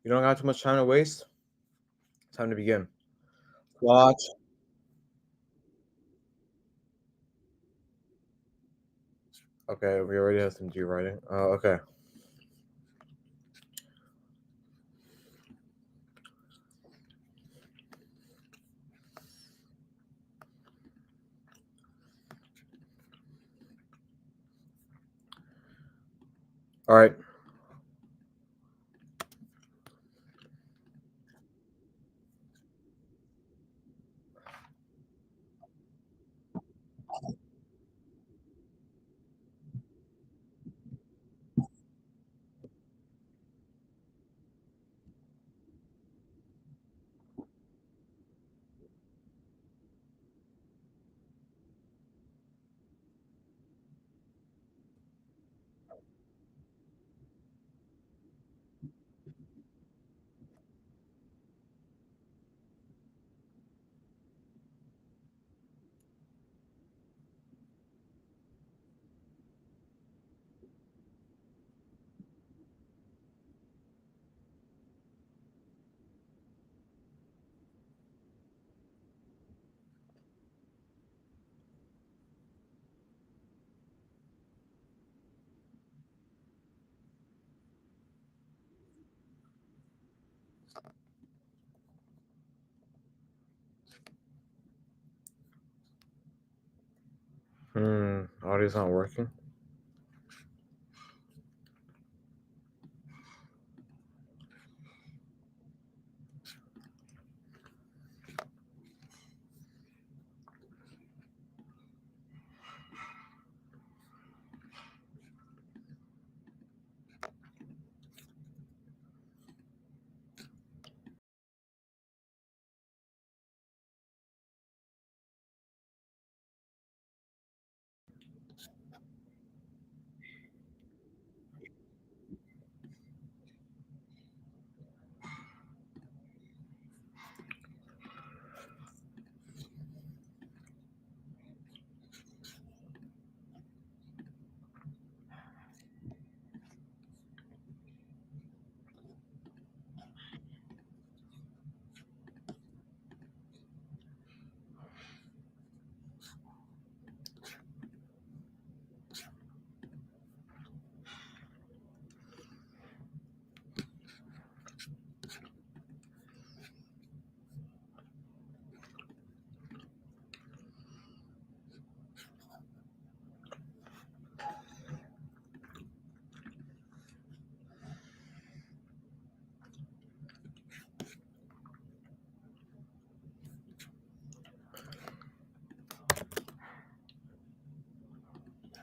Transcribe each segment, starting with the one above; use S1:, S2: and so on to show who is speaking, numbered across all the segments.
S1: You don't got too much time to waste? Time to begin. Watch. Okay, we already have some G writing. Okay. All right. Audio's not working.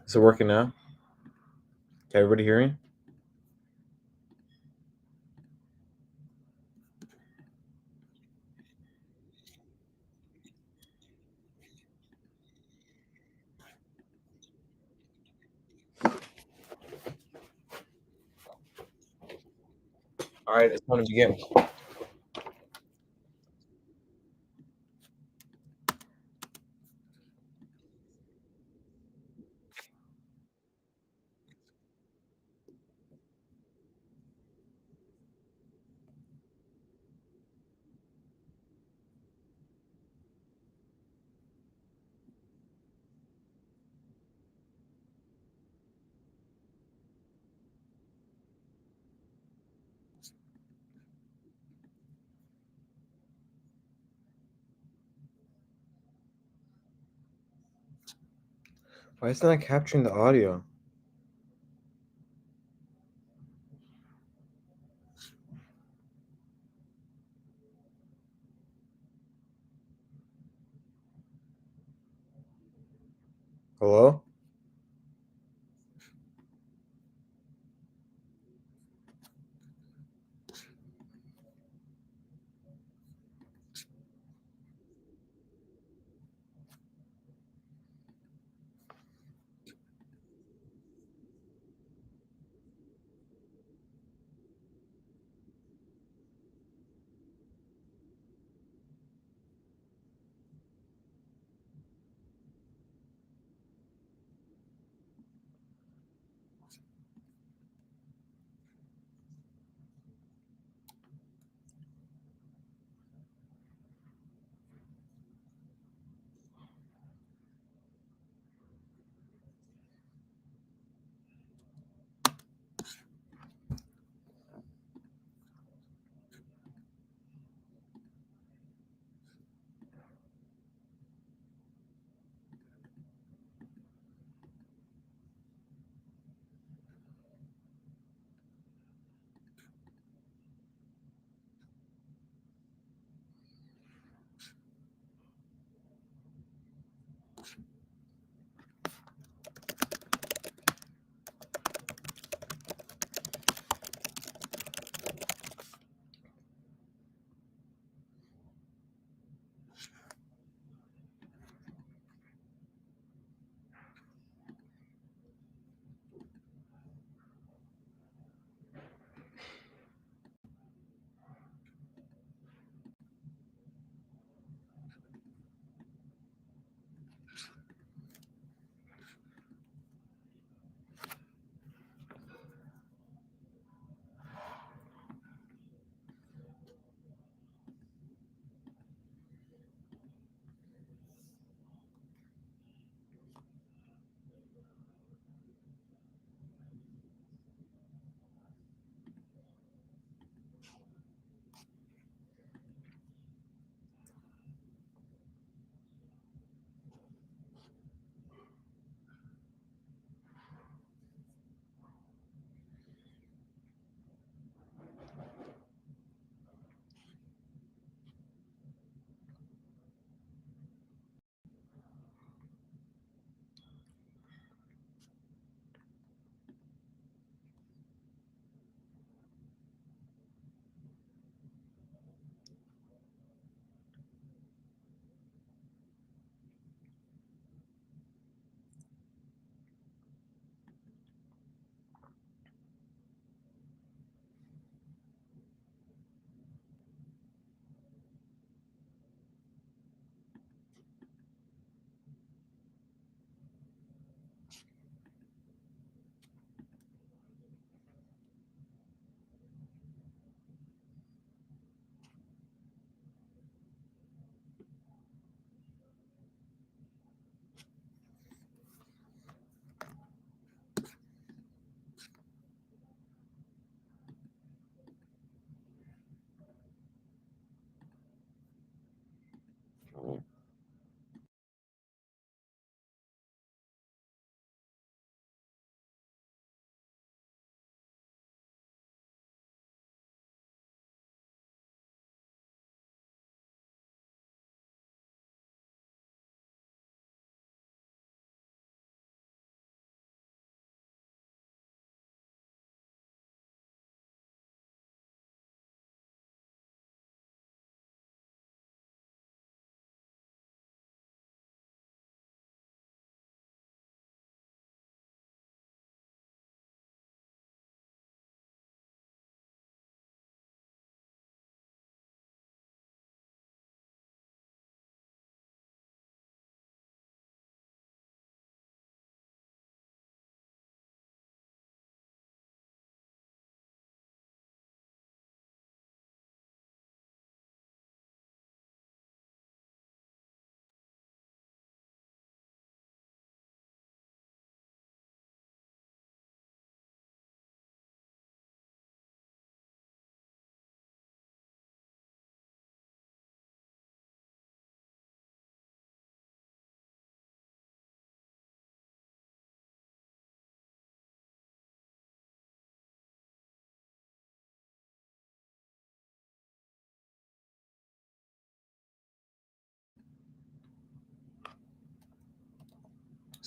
S1: Is it working now? Can everybody hear me? All right, it's time to begin. Why is it not capturing the audio? Hello?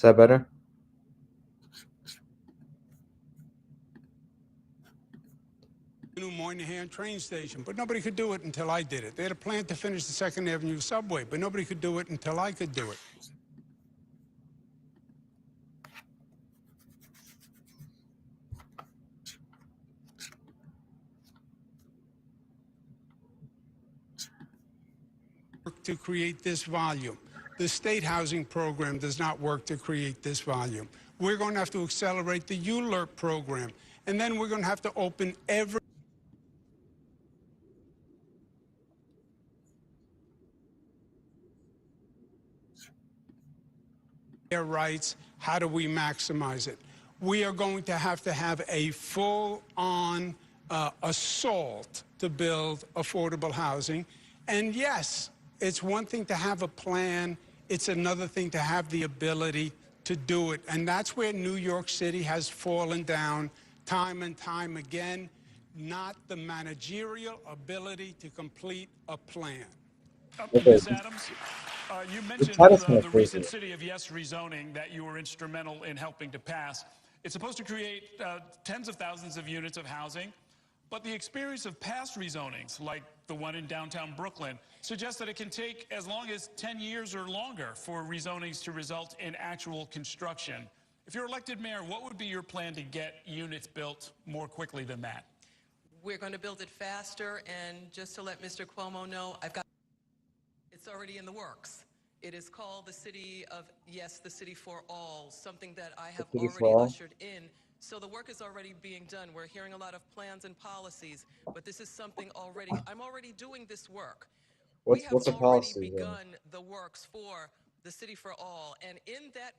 S1: Is that better?
S2: New Moynihan train station, but nobody could do it until I did it. They had a plan to finish the 2nd Avenue subway, but nobody could do it until I could do it. To create this volume. The state housing program does not work to create this volume. We're going to have to accelerate the ULERP program, and then we're going to have to open every their rights. How do we maximize it? We are going to have a full-on assault to build affordable housing. And yes, it's one thing to have a plan. It's another thing to have the ability to do it. And that's where New York City has fallen down time and time again, not the managerial ability to complete a plan.
S3: Ms. Adams, you mentioned the recent City of Yes rezoning that you were instrumental in helping to pass. It's supposed to create tens of thousands of units of housing, but the experience of past rezonings, like the one in downtown Brooklyn, suggests that it can take as long as 10 years or longer for rezonings to result in actual construction. If you're elected mayor, what would be your plan to get units built more quickly than that?
S4: We're going to build it faster, and just to let Mr. Cuomo know, it's already in the works. It is called the City of Yes, the City for All, something that I have already ushered in. So the work is already being done. We're hearing a lot of plans and policies, but this is something already, I'm already doing this work.
S1: What's the policy?
S4: We have already begun the works for the City for All, and in that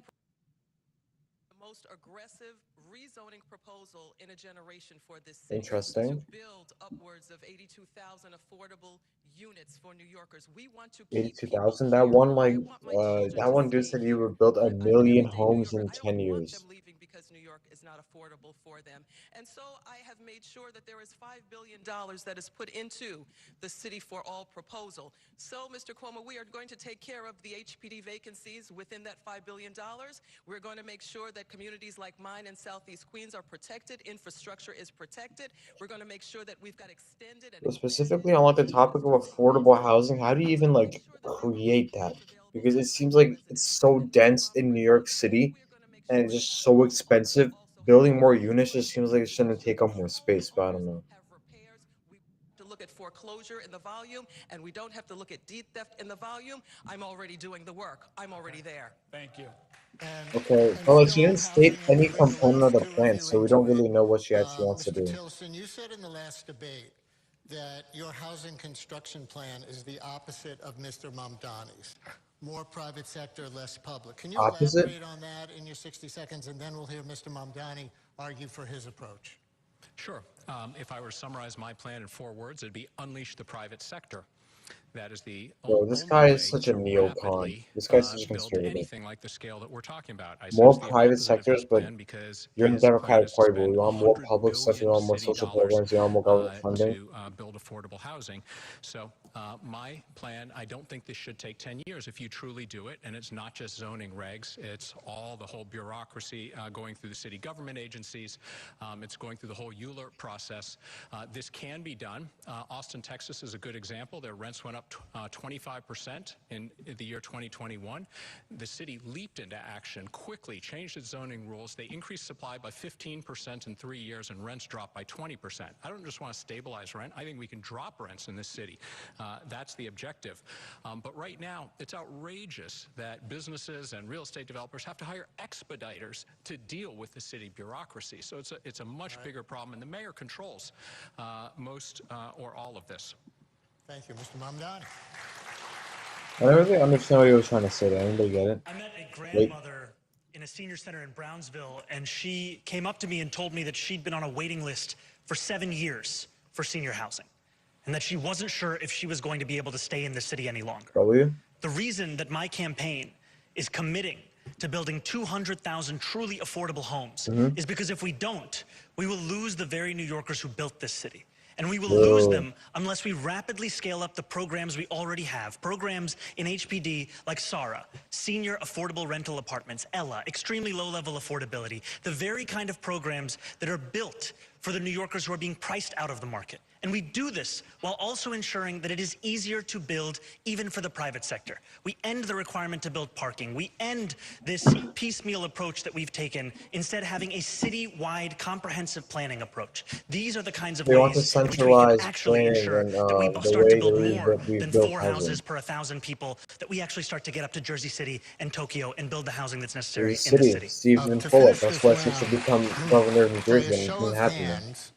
S4: the most aggressive rezoning proposal in a generation for this city.
S1: Interesting.
S4: To build upwards of 82,000 affordable units for New Yorkers. We want to keep
S1: 82,000. That one, that one dude said you would build 1 million homes in 10 years.
S4: Because New York is not affordable for them. And so I have made sure that there is $5 billion that is put into the City for All proposal. So, Mr. Cuomo, we are going to take care of the HPD vacancies within that $5 billion. We're going to make sure that communities like mine in Southeast Queens are protected, infrastructure is protected. We're going to make sure that we've got extended and
S1: specifically on the topic of affordable housing, how do you even create that? Because it seems like it's so dense in New York City and it's just so expensive. Building more units just seems like it's going to take up more space, but I don't know.
S4: To look at foreclosure in the volume, and we don't have to look at deed theft in the volume. I'm already doing the work. I'm already there.
S3: Thank you.
S1: Okay, well, she didn't state any component of the plan, so we don't really know what she actually wants to do.
S5: Mr. Tillerson, you said in the last debate that your housing construction plan is the opposite of Mr. Mamdani's. More private sector, less public. Can you elaborate on that in your 60 seconds, and then we'll hear Mr. Mamdani argue for his approach.
S6: Sure. If I were to summarize my plan in 4 words, it'd be unleash the private sector. That is the
S1: this guy is such a neocon. This guy's such a conservative.
S6: Anything like the scale that we're talking about.
S1: More private sectors, but you're in the Democratic Party, but we want more public stuff, we want more social programs, we want more government funding.
S6: To build affordable housing. So my plan, I don't think this should take 10 years if you truly do it, and it's not just zoning regs, it's all the whole bureaucracy going through the city government agencies, it's going through the whole ULERP process. This can be done. Austin, Texas is a good example. Their rents went up 25% in the year 2021. The city leaped into action, quickly changed its zoning rules. They increased supply by 15% in 3 years, and rents dropped by 20%. I don't just want to stabilize rent. I think we can drop rents in this city. That's the objective. But right now, it's outrageous that businesses and real estate developers have to hire expediters to deal with the city bureaucracy. So it's a much bigger problem, and the mayor controls most or all of this.
S5: Thank you, Mr. Mamdani.
S1: I don't really understand what he was trying to say. Did anybody get it?
S7: I met a grandmother in a senior center in Brownsville, and she came up to me and told me that she'd been on a waiting list for 7 years for senior housing, and that she wasn't sure if she was going to be able to stay in the city any longer. The reason that my campaign is committing to building 200,000 truly affordable homes is because if we don't, we will lose the very New Yorkers who built this city. And we will lose them unless we rapidly scale up the programs we already have. Programs in HPD like SARA, Senior Affordable Rental Apartments, ELA, extremely low-level affordability, the very kind of programs that are built for the New Yorkers who are being priced out of the market. And we do this while also ensuring that it is easier to build even for the private sector. We end the requirement to build parking. We end this piecemeal approach that we've taken, instead having a city-wide comprehensive planning approach. These are the kinds of ways in which we can actually ensure that we start to build more than 4 houses per 1,000 people, that we actually start to get up to Jersey City and Tokyo and build the housing that's necessary in the city.
S1: Steve's been full of. That's why he should become governor of New Jersey, and he's been happy.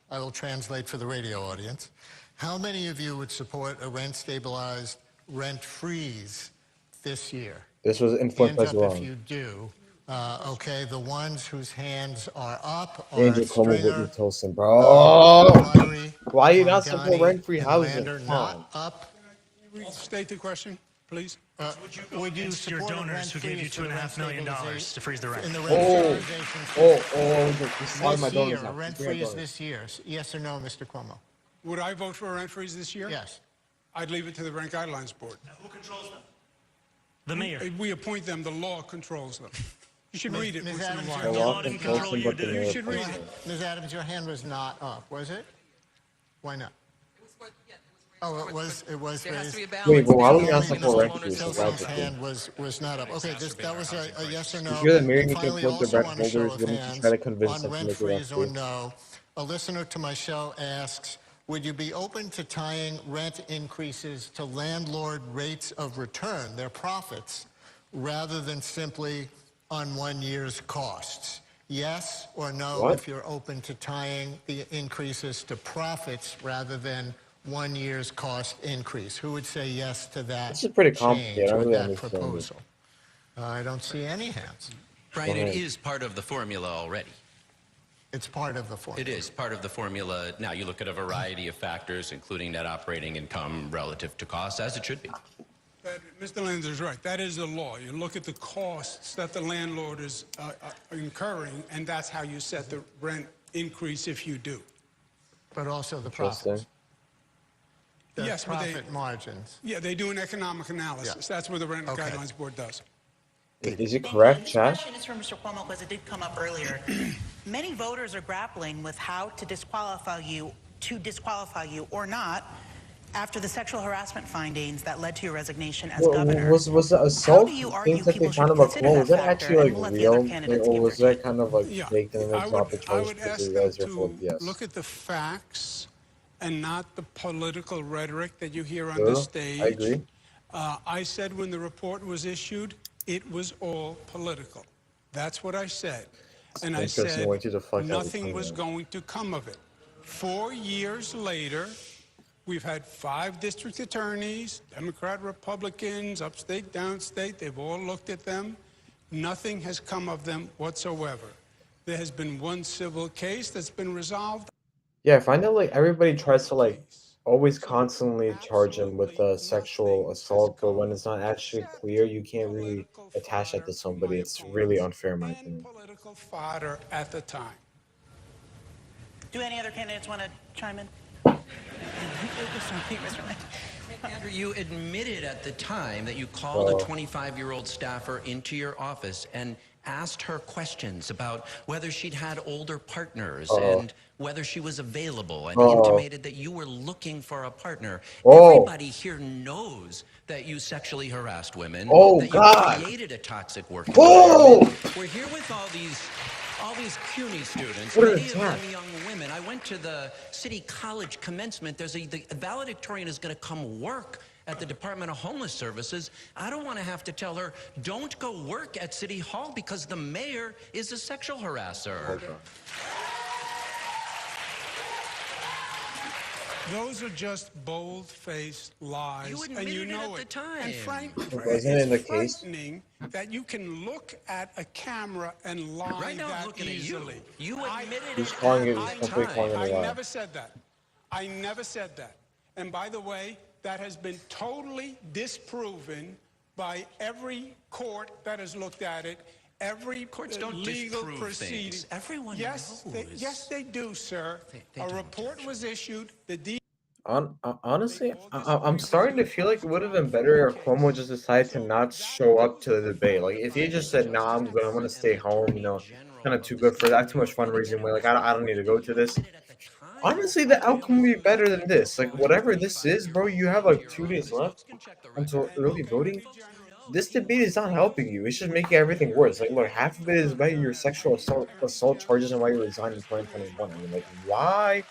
S5: I will translate for the radio audience. How many of you would support a rent-stabilized rent freeze this year?
S1: This was influenced by
S5: If you do, okay, the ones whose hands are up are
S1: Angel CUOMO with
S5: Stringer,
S1: me toasting, bro.
S5: Myrie,
S1: Why you not
S5: Mamdani,
S1: support rent-free
S5: and
S1: housing?
S5: Lander not up.
S2: State the question, please.
S7: Would you support your donors who gave you $2.5 million to freeze the rent?
S5: In the rent
S1: This is one of my donors.
S5: rent freeze this year. Yes or no, Mr. Cuomo?
S2: Would I vote for a rent freeze this year?
S5: Yes.
S2: I'd leave it to the Rent Guidelines Board.
S7: Who controls them? The mayor.
S2: We appoint them. The law controls them. You should read it once in a
S5: Adams,
S2: while.
S7: The law didn't control you, did it?
S2: You should read it.
S5: Ms. Adams, your hand was not up, was it? Why not? Oh, it was
S4: There has to be a
S5: raised.
S4: balance.
S1: Wait, but why would you not
S4: between
S1: support
S4: homeowners
S1: rent freeze?
S4: and
S5: Cellphone's
S1: That's
S5: hand was not up. Okay, that was a yes or no.
S1: If you're the mayor,
S5: And
S1: you can
S5: finally,
S1: put the
S5: also
S1: rent
S5: on a show
S1: holders,
S5: of
S1: wouldn't you
S5: hands,
S1: try to convince
S5: on
S1: them to
S5: rent
S1: make it rent
S5: freeze or
S1: free?
S5: no, a listener to my show asks, would you be open to tying rent increases to landlord rates of return, their profits, rather than simply on 1 year's costs? Yes or no,
S1: What?
S5: if you're open to tying the increases to profits rather than 1 year's cost increase. Who would say yes to that?
S1: This is pretty complicated.
S5: change
S1: I don't
S5: or
S1: really
S5: that
S1: understand it.
S5: proposal? I don't see any hands.
S8: Brian, it is part of the formula already.
S5: It's part of the formula.
S8: It is part of the formula. Now, you look at a variety of factors, including net operating income relative to costs, as it should be.
S2: Mr. Lander's right. That is the law. You look at the costs that the landlord is incurring, and that's how you set the rent increase if you do.
S5: But also the
S1: Interesting.
S5: profits. The
S2: Yes, but
S5: profit margins.
S2: Yeah, they do an economic analysis.
S5: Yeah.
S2: That's what the Rent
S5: Okay.
S2: Guidelines Board does.
S1: Is it correct,
S9: This
S1: Chad?
S9: question is for Mr. Cuomo because it did come up earlier. Many voters are grappling with how to disqualify you or not after the sexual harassment findings that led to your resignation as governor.
S1: Was the
S9: How
S1: assault
S9: do you argue
S1: things that they
S9: people
S1: found
S9: should
S1: about
S9: consider
S1: CUOMO?
S9: that
S1: Was that
S9: factor,
S1: actually
S9: and
S1: like
S9: we'll let the
S1: real,
S9: other candidates
S1: or
S9: give
S1: was
S9: their
S1: that kind of like
S2: Yeah,
S1: baked in and
S2: I would
S1: arbitrage because
S2: ask
S1: you
S2: them
S1: guys are full of
S2: to
S1: BS?
S2: look at the facts and not the political rhetoric that you hear on
S1: Yeah,
S2: the stage.
S1: I agree.
S2: I said when the report was issued, it was all political. That's what I said. And I
S1: Interesting
S2: said
S1: way to deflect that
S2: nothing was
S1: between
S2: going to come of it. 4 years later, we've had 5 district attorneys, Democrat, Republicans, upstate, downstate. They've all looked at them. Nothing has come of them whatsoever. There has been one civil case that's been resolved.
S1: Yeah, I find that like everybody tries to like always constantly charge him with sexual assault, but when it's not actually clear, you can't really attach that to somebody. It's really unfair, in my opinion.
S2: Political fodder at the time.
S9: Do any other candidates want to chime in?
S8: Andrew, you admitted at the time that you called a 25-year-old staffer into your office and asked her questions about whether she'd had older partners and whether she was available, and intimated that you were looking for a partner. Everybody here knows that you sexually harassed women, that you created a toxic work environment. We're here with all these CUNY students, many of them young women. I went to the City College commencement. The valedictorian is going to come work at the Department of Homeless Services. I don't want to have to tell her, don't go work at City Hall because the mayor is a sexual harasser.
S2: Those are just bold-faced lies,
S8: You
S2: and
S8: admitted
S2: you
S8: it
S2: know
S8: at the time.
S2: And frankly,
S1: Wasn't it in the
S2: it's
S1: case?
S2: frightening that you can look at a camera and lie
S8: Right now, I'm
S2: that
S8: looking
S2: easily.
S8: at you. You admitted
S1: He's
S8: it
S1: calling it,
S8: at
S1: he's
S8: the
S1: simply calling
S8: time.
S1: it a
S2: I
S1: lie.
S2: never said that. I never said that. And by the way, that has been totally disproven by every court that has looked at it, every
S8: Courts don't
S2: legal
S8: disprove
S2: proceeding.
S8: things. Everyone
S2: Yes,
S8: knows.
S2: yes, they do, sir.
S8: They
S2: A
S8: don't,
S2: report was issued. The
S1: Honestly, I'm starting to feel like it would have been better if Cuomo just decided to not show up to the debate. Like, if he just said, "Nah, I'm good. I'm gonna stay home," kind of too good for that. Too much fundraising. Like, I don't need to go to this. Honestly, the outcome would be better than this. Like, whatever this is, bro, you have like 2 days left until early voting. This debate is not helping you. It's just making everything worse. Like, look, half of it is about your sexual assault charges and why you resigned in 2021. I mean, like, why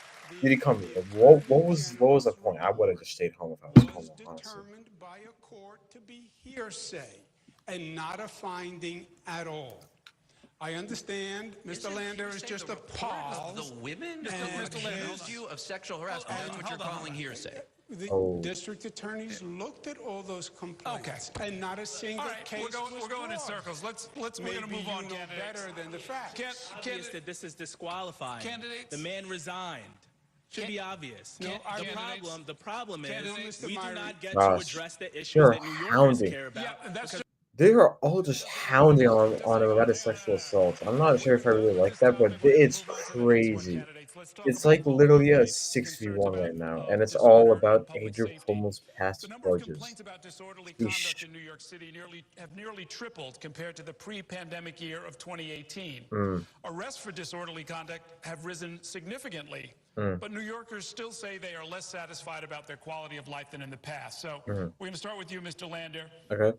S1: did he come here? Like, what was the point? I would have just stayed home if I was
S2: was
S1: Cuomo, honestly.
S2: determined by a court to be hearsay and not a finding at all. I understand Mr. Lander is just appalled.
S8: The women Mr. Lander accused you of sexual harassment. That's what you're calling hearsay.
S2: The district attorneys looked at all those complaints, and not a single case
S3: We're going in circles. We're going to move on.
S2: Better than the facts.
S10: Obvious that this is disqualifying.
S3: Candidates?
S10: The man resigned. Should be obvious. The problem is we do not get to address the issues that New Yorkers care about.
S1: They are all just hounding on him about his sexual assault. I'm not sure if I really like that, but it's crazy. It's like literally a 6v1 right now, and it's all about Andrew Cuomo's past
S3: The number of
S1: charges.
S3: complaints about disorderly conduct in New York City have nearly tripled compared to the pre-pandemic year of 2018. Arrests for disorderly conduct have risen significantly, but New Yorkers still say they are less satisfied about their quality of life than in the past. So we're going to start with you, Mr. Lander.
S1: Okay.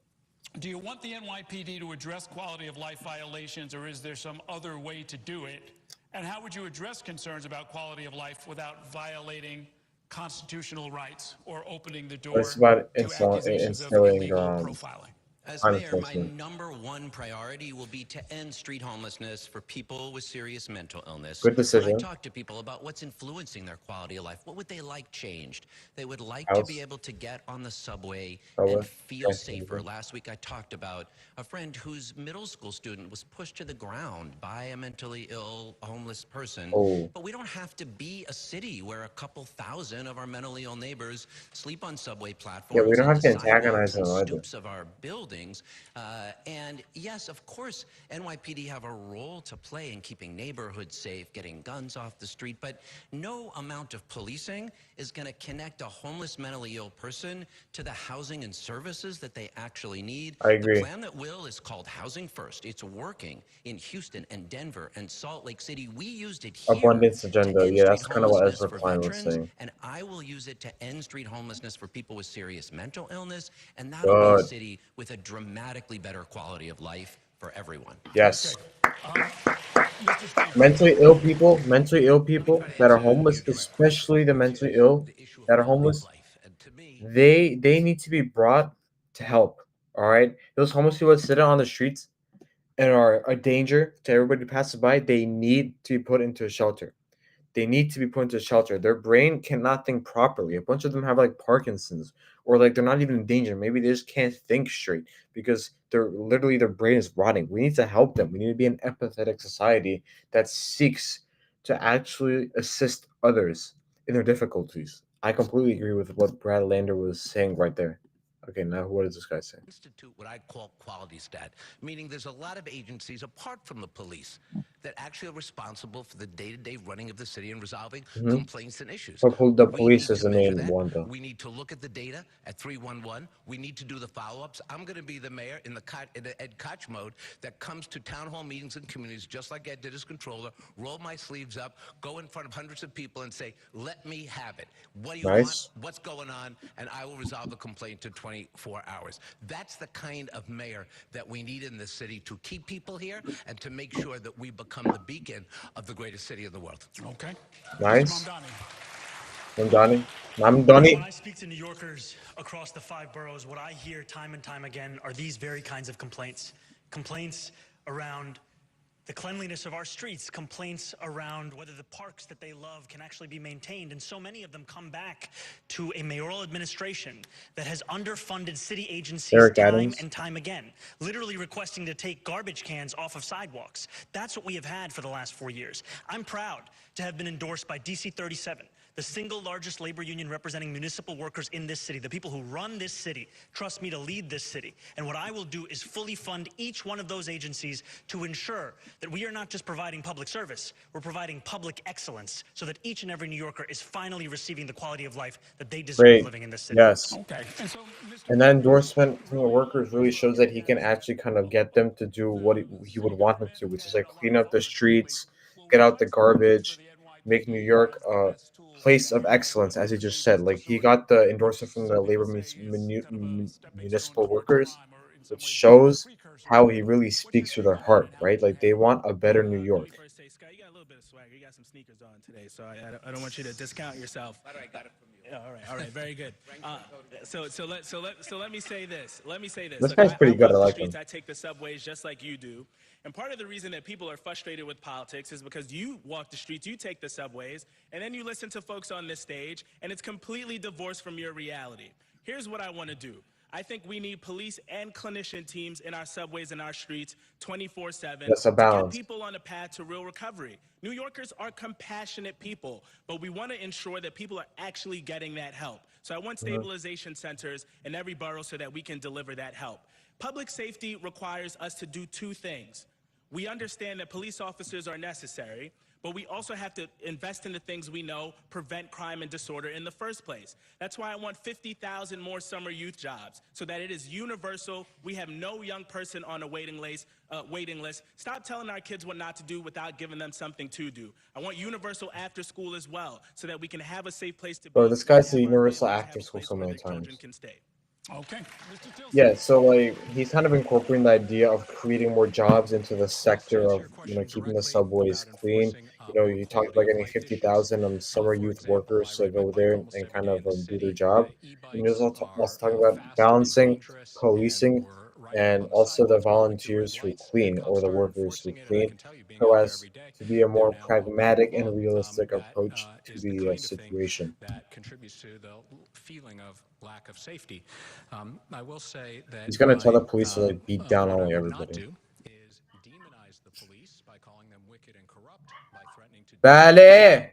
S3: Do you want the NYPD to address quality of life violations, or is there some other way to do it? And how would you address concerns about quality of life without violating constitutional rights or opening the door
S1: It's about
S3: to accusations of illegal profiling?
S8: As mayor, my number one priority will be to end street homelessness for people with serious mental illness.
S1: Good decision.
S8: When I talk to people about what's influencing their quality of life, what would they like changed? They would like to be able to get on the subway and feel safer. Last week I talked about a friend whose middle school student was pushed to the ground by a mentally ill homeless person. But we don't have to be a city where a couple thousand of our mentally ill neighbors sleep on subway platforms.
S1: Yeah, we don't have to
S8: and the
S1: antagonize
S8: sidewalks
S1: them
S8: and
S1: either.
S8: stoops of our buildings. And yes, of course, NYPD have a role to play in keeping neighborhoods safe, getting guns off the street, but no amount of policing is going to connect a homeless mentally ill person to the housing and services that they actually need.
S1: I agree.
S8: The plan that will is called Housing First. It's working in Houston and Denver and Salt Lake City. We used it here.
S1: Abundance agenda. Yeah, that's kind of what Ezra
S8: for
S1: Klein was
S8: veterans,
S1: saying.
S8: and I will use it to end street homelessness for people with serious mental illness, and that'll be a city with a dramatically better quality of life for everyone.
S1: Yes. Mentally ill people that are homeless, especially the mentally ill that are homeless, they need to be brought to help. All right, those homeless people that sit on the streets and are a danger to everybody who passes by, they need to be put into a shelter. They need to be put into a shelter. Their brain cannot think properly. A bunch of them have like Parkinson's, or like they're not even in danger. Maybe they just can't think straight because they're literally their brain is rotting. We need to help them. We need to be an empathetic society that seeks to actually assist others in their difficulties. I completely agree with what Brad Lander was saying right there. Okay, now what does this guy say?
S11: Institute what I call quality stat, meaning there's a lot of agencies apart from the police that actually are responsible for the day-to-day running of the city and resolving complaints and issues.
S1: But the police is the main one, though.
S11: We need to look at the data at 311. We need to do the follow-ups. I'm going to be the mayor in the Ed Koch mode that comes to town hall meetings and communities, just like Ed did as controller, roll my sleeves up, go in front of hundreds of people and say, let me have it. What do you want? What's going on? And I will resolve the complaint in 24 hours. That's the kind of mayor that we need in this city to keep people here and to make sure that we become the beacon of the greatest city in the world.
S3: Okay.
S1: Nice.
S7: When I speak to New Yorkers across the 5 boroughs, what I hear time and time again are these very kinds of complaints. Complaints around the cleanliness of our streets, complaints around whether the parks that they love can actually be maintained. And so many of them come back to a mayoral administration that has underfunded city agencies time and time again, literally requesting to take garbage cans off of sidewalks. That's what we have had for the last 4 years. I'm proud to have been endorsed by DC 37, the single largest labor union representing municipal workers in this city, the people who run this city, trust me to lead this city. And what I will do is fully fund each one of those agencies to ensure that we are not just providing public service, we're providing public excellence so that each and every New Yorker is finally receiving the quality of life that they deserve living in this city.
S1: Yes.
S2: Okay.
S1: And that endorsement from the workers really shows that he can actually kind of get them to do what he would want them to, which is like clean up the streets, get out the garbage, make New York a place of excellence, as he just said. Like he got the endorsement from the labor municipal workers, which shows how he really speaks to their heart, right? Like they want a better New York.
S10: Scott, you got a little bit of swagger. You got some sneakers on today, so I don't want you to discount yourself.
S11: I got it from you.
S10: Yeah, all right, very good. So let me say this.
S1: This
S10: Look,
S1: guy's pretty
S10: I
S1: good. I
S10: walk the
S1: like
S10: streets,
S1: him.
S10: I take the subways just like you do. And part of the reason that people are frustrated with politics is because you walk the streets, you take the subways, and then you listen to folks on this stage, and it's completely divorced from your reality. Here's what I want to do. I think we need police and clinician teams in our subways and our streets 24/7
S1: That's a
S10: to get
S1: balance.
S10: people on a path to real recovery. New Yorkers are compassionate people, but we want to ensure that people are actually getting that help. So I want stabilization centers in every borough so that we can deliver that help. Public safety requires us to do two things. We understand that police officers are necessary, but we also have to invest in the things we know prevent crime and disorder in the first place. That's why I want 50,000 more summer youth jobs so that it is universal. We have no young person on a waiting list. Stop telling our kids what not to do without giving them something to do. I want universal after school as well so that we can have a safe place to be.
S1: Bro, this guy's the universal after school so many times.
S2: Okay.
S1: Yeah, so like he's kind of incorporating the idea of creating more jobs into the sector of keeping the subways clean. You talked about getting 50,000 summer youth workers to go there and kind of do their job. And he was also talking about balancing policing and also the volunteers who clean or the workers who clean, so as to be a more pragmatic and realistic approach to the situation.
S6: that contributes to the feeling of lack of safety. I will say that
S1: He's gonna tell the police to like beat down on everybody.
S6: Is demonize the police by calling them wicked and corrupt, by threatening to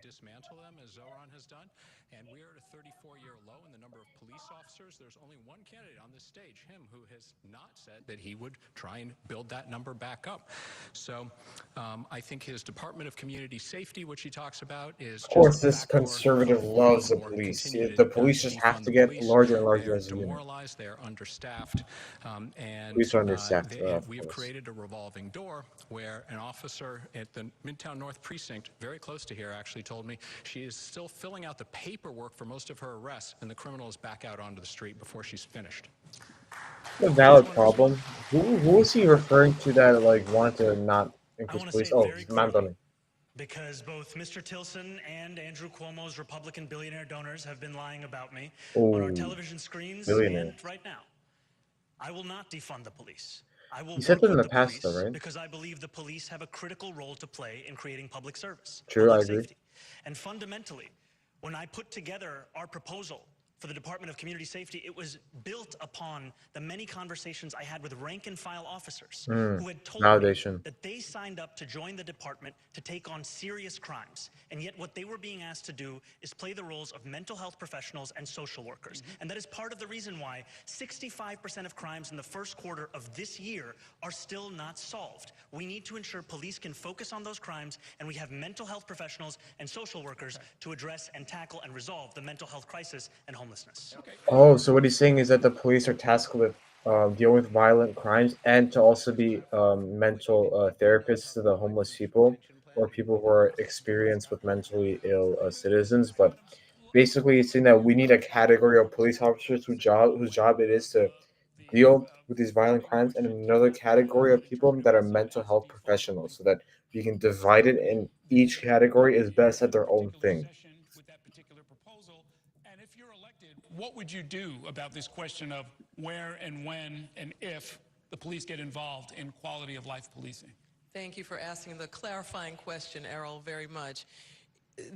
S6: dismantle them as ZOHRAN has done. And we are at a 34-year low in the number of police officers. There's only one candidate on this stage, him, who has not said that he would try and build that number back up. So I think his Department of Community Safety, which he talks about, is
S1: of course this conservative loves the police. The police just have to get larger and larger as a unit.
S6: Demoralized, they're understaffed, and
S1: police are understaffed.
S6: we have created a revolving door where an officer at the Midtown North Precinct, very close to here, actually told me she is still filling out the paperwork for most of her arrests, and the criminal is back out onto the street before she's finished.
S1: A valid problem. Who is he referring to that like wanted to not increase police? Oh, Mandoni.
S7: Because both Mr. Tilson and Andrew Cuomo's Republican billionaire donors have been lying about me on our television screens and right now. I will not defund the police. I will
S1: said that in the past,
S7: police
S1: though, right?
S7: because I believe the police have a critical role to play in creating public service.
S1: True,
S7: public
S1: I agree.
S7: safety. And fundamentally, when I put together our proposal for the Department of Community Safety, it was built upon the many conversations I had with rank and file officers who had told me that they signed up to join the department to take on serious crimes. And yet what they were being asked to do is play the roles of mental health professionals and social workers. And that is part of the reason why 65% of crimes in the first quarter of this year are still not solved. We need to ensure police can focus on those crimes, and we have mental health professionals and social workers to address and tackle and resolve the mental health crisis and homelessness.
S1: Oh, so what he's saying is that the police are tasked with dealing with violent crimes and to also be mental therapists to the homeless people or people who are experienced with mentally ill citizens. But basically, he's saying that we need a category of police officers whose job it is to deal with these violent crimes, and another category of people that are mental health professionals, so that we can divide it, and each category is best at their own thing.
S2: What would you do about this question of where and when and if the police get involved in quality of life policing?
S4: Thank you for asking the clarifying question, Errol, very much.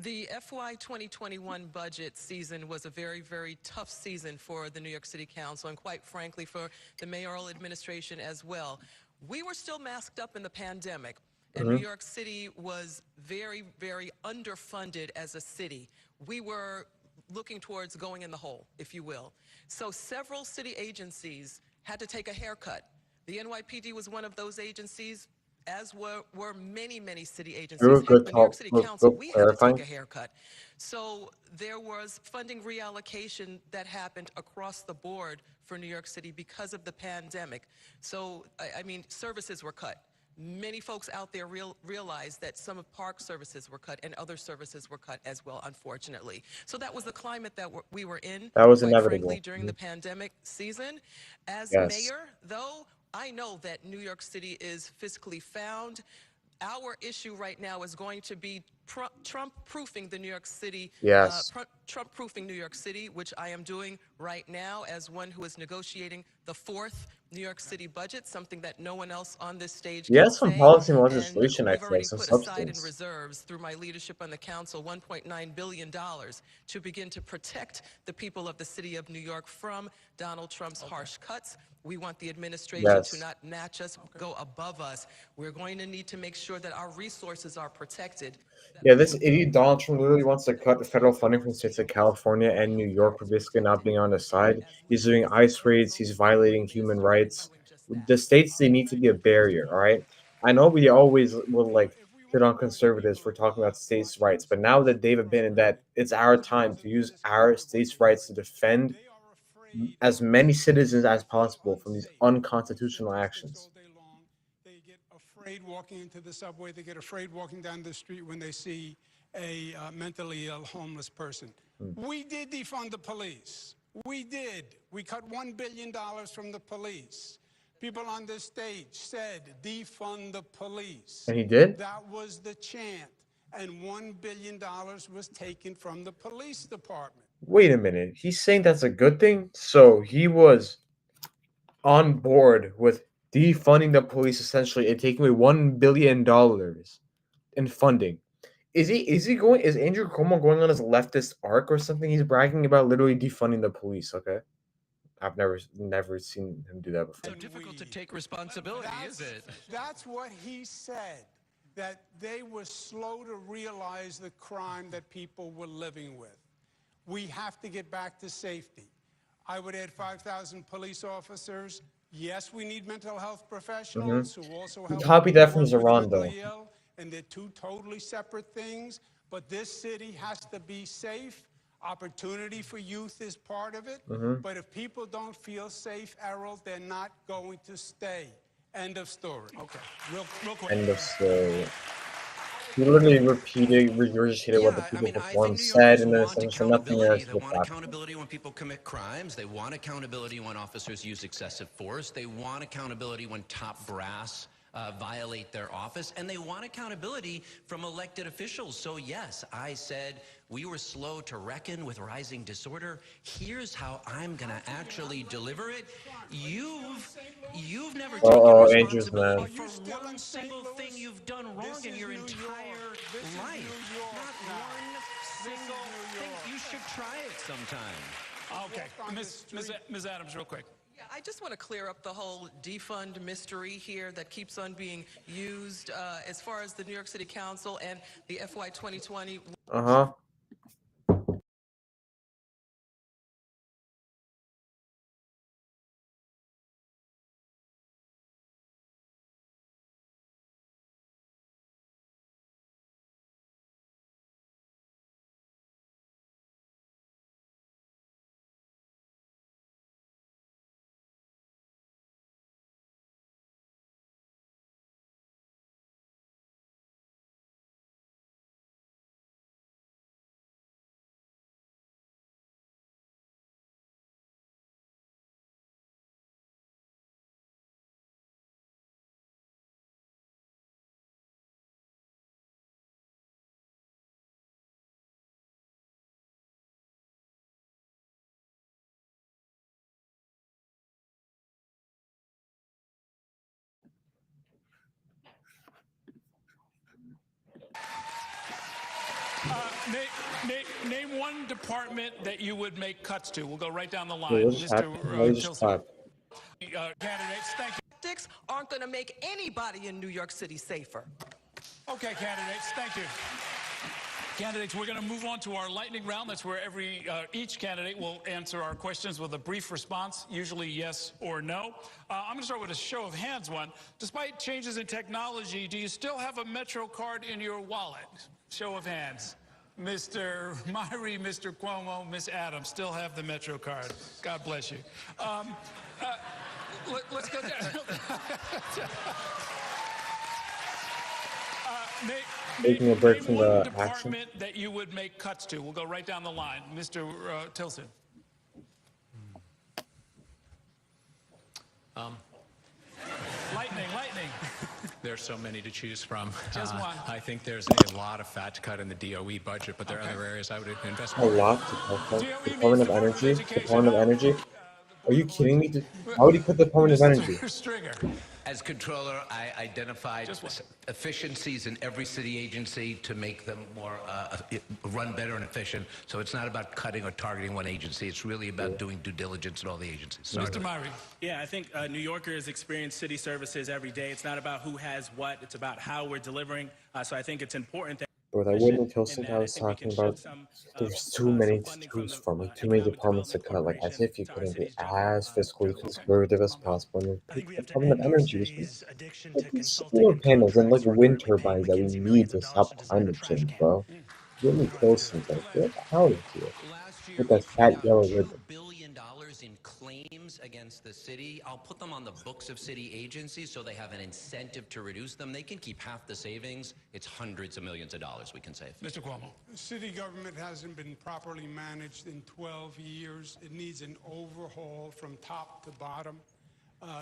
S4: The FY 2021 budget season was a very, very tough season for the New York City Council and quite frankly for the mayoral administration as well. We were still masked up in the pandemic. And New York City was very, very underfunded as a city. we were looking towards going in the hole, if you will. So several city agencies had to take a haircut. The NYPD was one of those agencies, as were many, many city agencies. Heck, the New York City Council, we had to take a haircut. So there was funding reallocation that happened across the board for New York City because of the pandemic. So, I mean, services were cut. Many folks out there realized that some of park services were cut and other services were cut as well, unfortunately. So that was the climate that we were in,
S1: That was
S4: quite
S1: inevitable.
S4: frankly, during the pandemic season. As mayor, though, I know that New York City is fiscally found. Our issue right now is going to be Trump-proofing the New York City, Trump-proofing New York City, which I am doing right now as one who is negotiating the 4th New York City budget, something that no one else on this stage can say.
S1: Some policy and legislation, I
S4: we've
S1: feel,
S4: already
S1: some
S4: put aside in
S1: substance.
S4: reserves through my leadership on the council $1.9 billion to begin to protect the people of the city of New York from Donald Trump's harsh cuts. We want the administration to not match us, go above us. We're going to need to make sure that our resources are protected.
S1: Yeah, this idiot Donald Trump literally wants to cut the federal funding from states like California and New York for basically not being on his side. He's doing ICE raids. He's violating human rights. The states, they need to be a barrier, all right? I know we always will, like, shit on conservatives for talking about states' rights, but now that they've abandoned that, it's our time to use our states' rights to defend as many citizens as possible from these unconstitutional actions.
S2: They get afraid walking into the subway. They get afraid walking down the street when they see a mentally ill homeless person. We did defund the police. We did. We cut $1 billion from the police. People on this stage said, defund the police.
S1: And he did?
S2: That was the chant. And $1 billion was taken from the police department.
S1: Wait a minute. He's saying that's a good thing? So he was on board with defunding the police essentially and taking away $1 billion in funding. Is Andrew Cuomo going on his leftist arc or something? He's bragging about literally defunding the police, okay? I've never seen him do that before.
S8: So difficult to take responsibility, is it?
S2: That's what he said, that they were slow to realize the crime that people were living with. We have to get back to safety. I would add 5,000 police officers. Yes, we need mental health professionals who also help
S1: Copy that from
S2: people
S1: ZOHRAN, though.
S2: mentally ill, and they're two totally separate things. But this city has to be safe. Opportunity for youth is part of it. But if people don't feel safe, Errol, they're not going to stay. End of story.
S10: Okay, real quick.
S1: End of story. He literally regurgitated what the people before him said, and then essentially nothing else.
S8: They want accountability when people commit crimes. They want accountability when officers use excessive force. They want accountability when top brass violate their office, and they want accountability from elected officials. So yes, I said we were slow to reckon with rising disorder. Here's how I'm gonna actually deliver it. You've never taken responsibility for one single thing you've done wrong in your entire life. Not one single thing. You should try it sometime.
S10: Okay, Ms. Adams, real quick.
S4: Yeah, I just want to clear up the whole defund mystery here that keeps on being used as far as the New York City Council and the FY 2020.
S10: Name one department that you would make cuts to. We'll go right down the line.
S1: Wait,
S10: Mr. Candidates, thank you.
S4: Tactics aren't going to make anybody in New York City safer.
S10: Okay, candidates, thank you.
S3: Candidates, we're going to move on to our lightning round. That's where each candidate will answer our questions with a brief response, usually yes or no. I'm going to start with a show of hands one. Despite changes in technology, do you still have a Metro card in your wallet? Show of hands. Mr. Myrie, Mr. Cuomo, Miss Adams still have the Metro card. God bless you. Let's go down.
S1: Taking a break from
S3: one
S1: the
S3: department
S1: action.
S3: that you would make cuts to. We'll go right down the line. Mr. Tilson. Lightning.
S6: There's so many to choose from.
S3: Just one.
S6: I think there's a lot of fat to cut in the DOE budget, but there are other areas I would invest
S1: A
S6: more.
S1: lot to talk about. Department of Energy. Department of Energy. Are you kidding me? How would he put the Department of Energy?
S3: Mr. Stringer.
S11: As controller, I identified efficiencies in every city agency to make them more run better and efficient. So it's not about cutting or targeting one agency. It's really about doing due diligence in all the agencies.
S3: Mr. Myrie.
S10: Yeah, I think New Yorkers experience city services every day. It's not about who has what. It's about how we're delivering. So I think it's important that
S1: Bro, that Whitney Tilson I was talking about, there's too many to choose from, like too many departments to cut, like as if you couldn't be as fiscally conservative as possible. And then pick the Department of Energy, which means like these solar panels and like wind turbines that we need to stop climate change, bro. Whitney Tilson's like, get out of here with that fat yellow ribbon.
S8: $2 billion in claims against the city. I'll put them on the books of city agencies so they have an incentive to reduce them. They can keep half the savings. It's hundreds of millions of dollars we can save.
S3: Mr. Cuomo.
S2: City government hasn't been properly managed in 12 years. It needs an overhaul from top to bottom.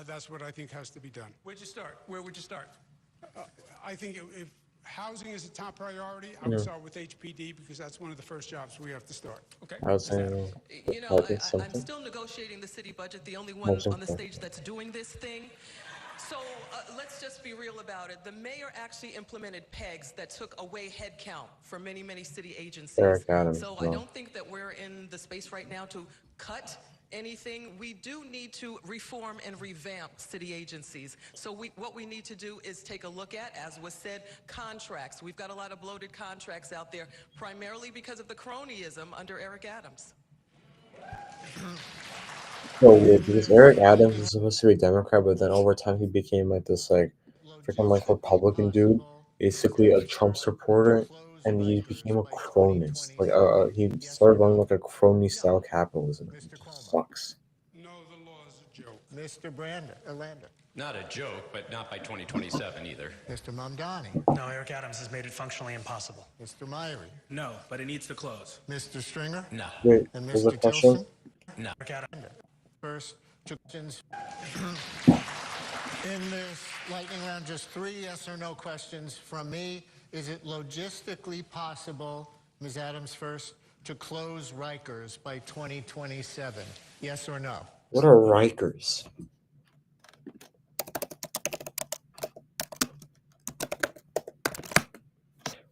S2: That's what I think has to be done.
S3: Where'd you start? Where would you start?
S2: I think if housing is a top priority, I would start with HPD because that's one of the first jobs we have to start.
S3: Okay.
S1: I was saying,
S4: You know, I'm still negotiating the city budget, the only one on the stage that's doing this thing. So let's just be real about it. The mayor actually implemented pegs that took away head count for many, many city agencies.
S1: Eric Adams,
S4: So I don't think that we're in the space right now to cut anything. We do need to reform and revamp city agencies. So what we need to do is take a look at, as was said, contracts. We've got a lot of bloated contracts out there, primarily because of the cronyism under Eric Adams.
S1: so weird because Eric Adams was supposed to be a Democrat, but then over time he became like this like freaking like Republican dude, basically a Trump supporter, and he became a cronist. Like he started running like a crony style capitalism. It sucks.
S2: No, the law is a joke.
S5: Mr. Lander.
S8: Not a joke, but not by 2027 either.
S5: Mr. Mamdani.
S7: No, Eric Adams has made it functionally impossible.
S5: Mr. Myrie.
S10: no, but it needs to close.
S5: Mr. Stringer.
S8: No.
S1: Wait,
S5: And
S1: was the
S5: Mr.
S1: question?
S5: Tilson.
S8: No.
S7: Eric Adams.
S5: First, two questions. In this lightning round, just 3 yes or no questions from me. Is it logistically possible, Ms. Adams first, to close Rikers by 2027? Yes or no?
S1: What are Rikers?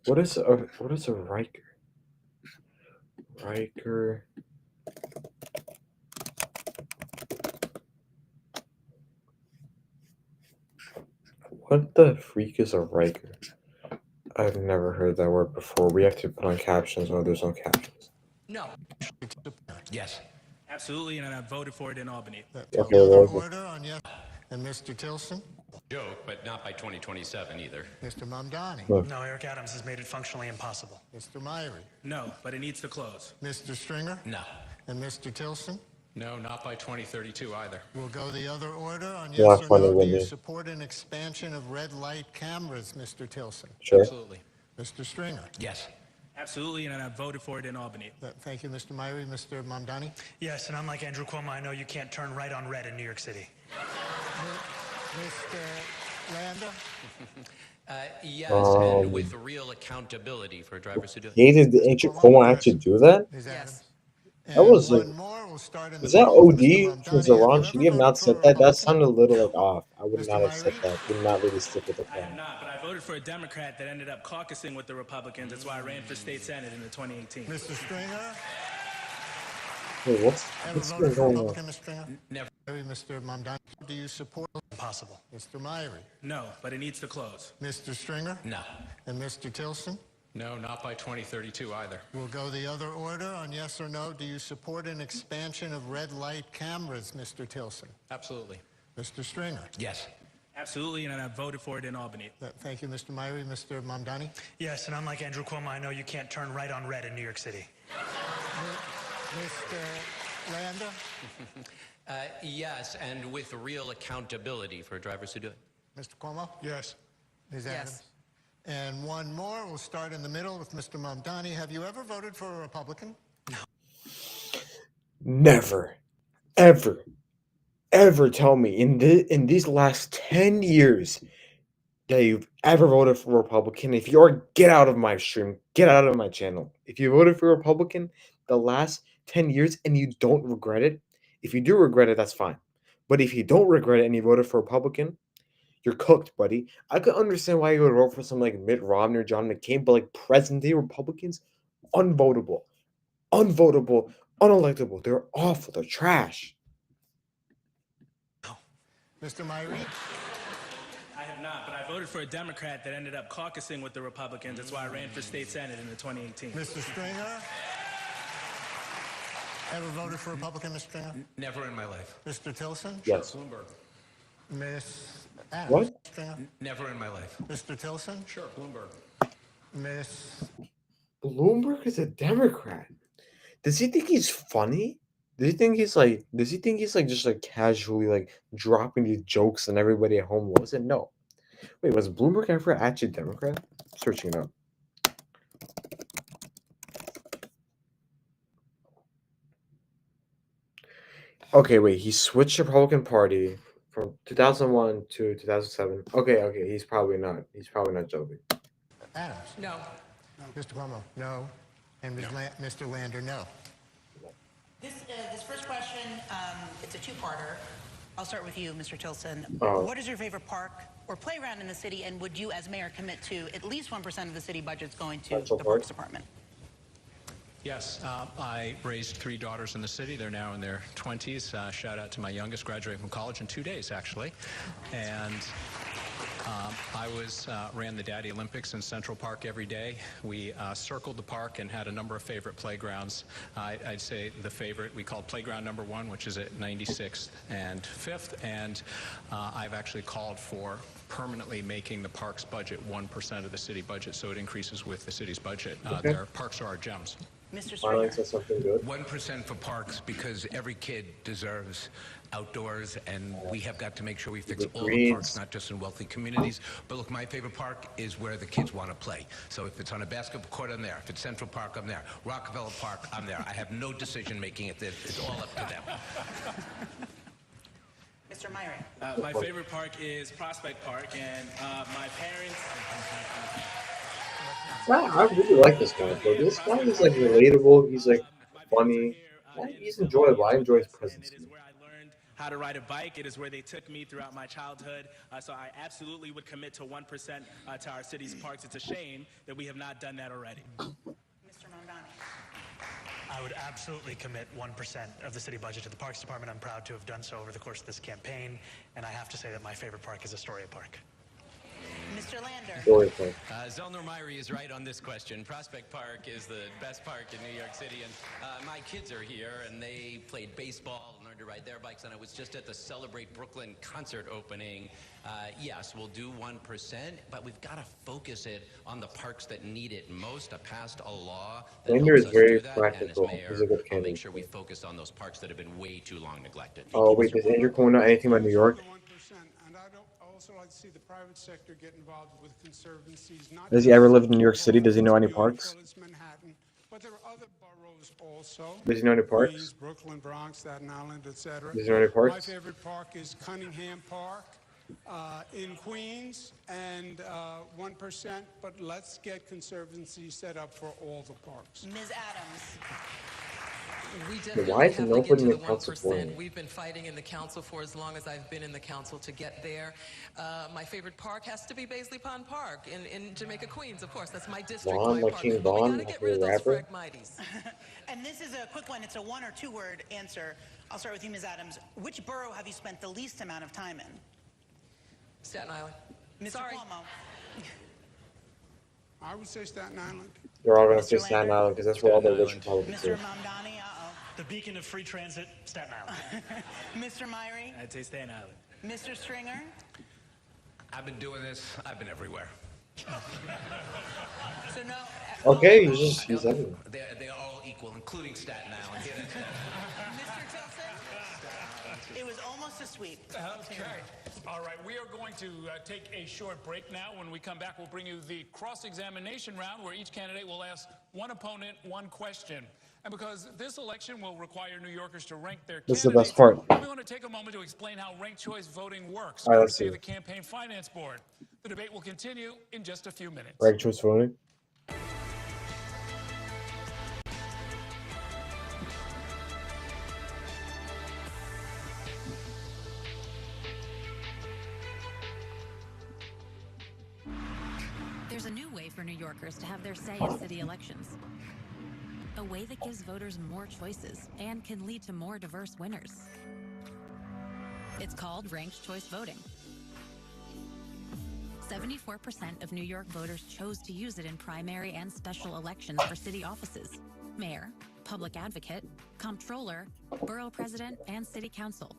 S1: What is a Riker? Riker. What the freak is a Riker? I've never heard that word before. We have to put on captions or there's no captions.
S4: No.
S8: Yes.
S10: Absolutely, and I voted for it in Albany.
S1: Okay, well,
S5: Order on yes. And Mr. Tilson.
S8: Joke, but not by 2027 either.
S5: Mr. Mamdani.
S7: No, Eric Adams has made it functionally impossible.
S5: Mr. Myrie.
S10: No, but it needs to close.
S5: Mr. Stringer.
S8: No.
S5: And Mr. Tilson.
S6: No, not by 2032 either.
S5: We'll go the other order on
S1: Yeah,
S5: yes or no. Do
S1: funny,
S5: you
S1: Whitney.
S5: support an expansion of red light cameras, Mr. Tilson?
S1: Sure.
S6: Absolutely.
S5: Mr. Stringer.
S8: Yes.
S10: Absolutely, and I voted for it in Albany.
S5: Thank you, Mr. Myrie. Mr. Mamdani.
S7: Yes, and unlike Andrew Cuomo, I know you can't turn right on red in New York City.
S5: Mr. Lander.
S8: Yes, and with real accountability for drivers who do it.
S1: Hey, did Andrew Cuomo actually do that?
S5: Ms. Adams.
S1: That was like,
S5: One more. We'll start in
S1: was
S5: the
S1: that
S5: middle.
S1: OD
S5: Mr.
S1: from
S5: Mamdani,
S1: ZOHRAN? Should he have
S5: ever
S1: not
S5: voted
S1: said
S5: for
S1: that? That
S5: Republican?
S1: sounded a little like off. I would
S5: Mr.
S1: not have said
S5: Myrie?
S1: that. Did not really stick with the
S10: I am
S1: plan.
S10: not, but I voted for a Democrat that ended up caucusing with the Republicans. That's why I ran for state senate in the 2018.
S5: Mr. Stringer.
S1: Wait, what's
S5: Ever
S1: been
S5: voted for
S1: going on?
S5: Republican, Mr. Stringer?
S8: Never.
S5: Mr. Mamdani. Do you support
S7: Impossible.
S5: Mr. Myrie?
S10: No, but it needs to close.
S5: Mr. Stringer.
S8: No.
S5: And Mr. Tilson.
S6: No, not by 2032 either.
S5: We'll go the other order on yes or no. Do you support an expansion of red light cameras, Mr. Tilson?
S6: Absolutely.
S5: Mr. Stringer?
S11: Yes.
S10: Absolutely, and I voted for it in Albany.
S5: Thank you, Mr. Myrie. Mr. Mamdani?
S7: Yes, and unlike Andrew Cuomo, I know you can't turn right on red in New York City.
S5: Mr. Lander?
S8: Yes, and with real accountability for drivers who do it.
S5: Mr. Cuomo?
S2: Yes.
S5: Ms. Adams? And one more. We'll start in the middle with Mr. Mamdani. Have you ever voted for a Republican?
S1: Never, ever, ever tell me in these last 10 years that you've ever voted for a Republican. If you're, get out of my stream, get out of my channel. If you voted for a Republican the last 10 years and you don't regret it, if you do regret it, that's fine. But if you don't regret it and you voted for a Republican, you're cooked, buddy. I could understand why you would vote for something like Mitt Romney or John McCain, but like present-day Republicans, unvotable, unelectable. They're awful. They're trash.
S5: Mr. Myrie?
S10: I have not, but I voted for a Democrat that ended up caucusing with the Republicans. That's why I ran for state senate in the 2018.
S5: Mr. Stringer? Ever voted for a Republican, Mr. Stringer?
S11: Never in my life.
S5: Mr. Tilson?
S1: Yes.
S6: Bloomberg.
S5: Miss Adams?
S1: What?
S5: Stringer?
S11: Never in my life.
S5: Mr. Tilson?
S6: Sure, Bloomberg.
S5: Miss...
S1: Bloomberg is a Democrat. Does he think he's funny? Does he think he's like just like casually like dropping these jokes and everybody at home loves it? No. Wait, was Bloomberg ever actually a Democrat? Searching it up. Okay, wait, he switched the Republican Party from 2001 to 2007. Okay, he's probably not joking.
S5: Adams?
S4: No.
S5: Mr. Cuomo? No. And Mr. Lander? No.
S9: This first question, it's a two-parter. I'll start with you, Mr. Tilson.
S1: Oh.
S9: What is your favorite park or playground in the city, and would you, as mayor, commit to at least 1% of the city budget's going to the Parks Department?
S6: Yes, I raised 3 daughters in the city. They're now in their 20s. Shout out to my youngest, graduating from college in 2 days, actually. And I ran the Daddy Olympics in Central Park every day. We circled the park and had a number of favorite playgrounds. I'd say the favorite we called Playground Number 1, which is at 96th and 5th. And I've actually called for permanently making the park's budget 1% of the city budget, so it increases with the city's budget. Their parks are our gems.
S9: Mr.
S1: Finally
S9: Stringer.
S1: said something good.
S11: 1% for parks because every kid deserves outdoors, and we have got to make sure we fix all the parks, not just in wealthy communities. But look, my favorite park is where the kids want to play. So if it's on a basketball court, I'm there. If it's Central Park, I'm there. Rockefeller Park, I'm there. I have no decision making it. It's all up to them.
S9: Mr. Myrie.
S10: My favorite park is Prospect Park, and my parents...
S1: I really like this guy, bro. This guy is like relatable. He's like funny. He's enjoyable. I enjoy his presence.
S10: It is where I learned how to ride a bike. It is where they took me throughout my childhood. So I absolutely would commit to 1% to our city's parks. It's a shame that we have not done that already.
S9: Mr. Mamdani.
S7: I would absolutely commit 1% of the city budget to the Parks Department. I'm proud to have done so over the course of this campaign. And I have to say that my favorite park is Astoria Park.
S9: Mr. Lander.
S8: Zellner Myrie is right on this question. Prospect Park is the best park in New York City, and my kids are here, and they played baseball and learned to ride their bikes, and I was just at the Celebrate Brooklyn concert opening. Yes, we'll do 1%, but we've got to focus it on the parks that need it most. I passed a law that
S1: Lander is
S8: helps us
S1: very
S8: do that,
S1: practical.
S8: and as mayor,
S1: He's a good
S8: I'll
S1: candidate.
S8: make sure we focus on those parks that have been way too long neglected.
S1: Oh, wait, does Andrew Cuomo know anything about New York?
S2: And I also like to see the private sector get involved with conservancies.
S1: Has he ever lived in New York City? Does he know any parks?
S2: Manhattan, but there are other boroughs also.
S1: Does he know any parks?
S2: Queens, Brooklyn, Bronx, Staten Island, etc.
S1: Does he know any parks?
S2: My favorite park is Cunningham Park in Queens, and 1%. But let's get conservancies set up for all the parks.
S9: Ms. Adams.
S4: We definitely
S1: why is
S4: have to
S1: nobody
S4: get to
S1: in
S4: the
S1: the council supporting
S4: 1%.
S1: it?
S4: We've been fighting in the council for as long as I've been in the council to get there. My favorite park has to be Baisley Pond Park in Jamaica, Queens. Of course, that's my district.
S1: Vaughn,
S4: my
S1: like
S4: park.
S1: King
S4: But we
S1: Vaughn,
S4: gotta get
S1: after
S4: rid of
S1: the
S4: those
S1: rapper?
S4: Phragmites.
S9: And this is a quick one. It's a 1 or 2 word answer. I'll start with you, Ms. Adams. Which borough have you spent the least amount of time in?
S4: Staten Island.
S9: Mr.
S4: Sorry.
S9: Cuomo.
S2: I would say Staten Island.
S1: They're all going to say Staten Island because that's where all the rich Republicans
S9: Mr.
S1: are.
S9: Mamdani,
S7: The beacon of free transit, Staten Island.
S9: Mr. Myrie?
S3: I'd say Staten Island.
S9: Mr. Stringer?
S11: I've been doing this. I've been everywhere.
S9: So no.
S1: Okay, he's everywhere.
S11: They're all equal, including Staten Island. Here,
S9: Mr. Tilson? It was almost a sweep.
S3: Okay. All right, we are going to take a short break now. When we come back, we'll bring you the cross-examination round where each candidate will ask one opponent one question. And because this election will require New Yorkers to rank their
S1: This
S3: candidates,
S1: is the best part.
S3: we want to take a moment to explain how ranked choice voting works,
S1: All right, let's
S3: courtesy
S1: see.
S3: of the Campaign Finance Board. The debate will continue in just a few minutes.
S1: Ranked choice voting.
S12: There's a new way for New Yorkers to have their say in city elections. A way that gives voters more choices and can lead to more diverse winners. It's called ranked choice voting. 74% of New York voters chose to use it in primary and special elections for city offices, mayor, public advocate, comptroller, borough president, and city council.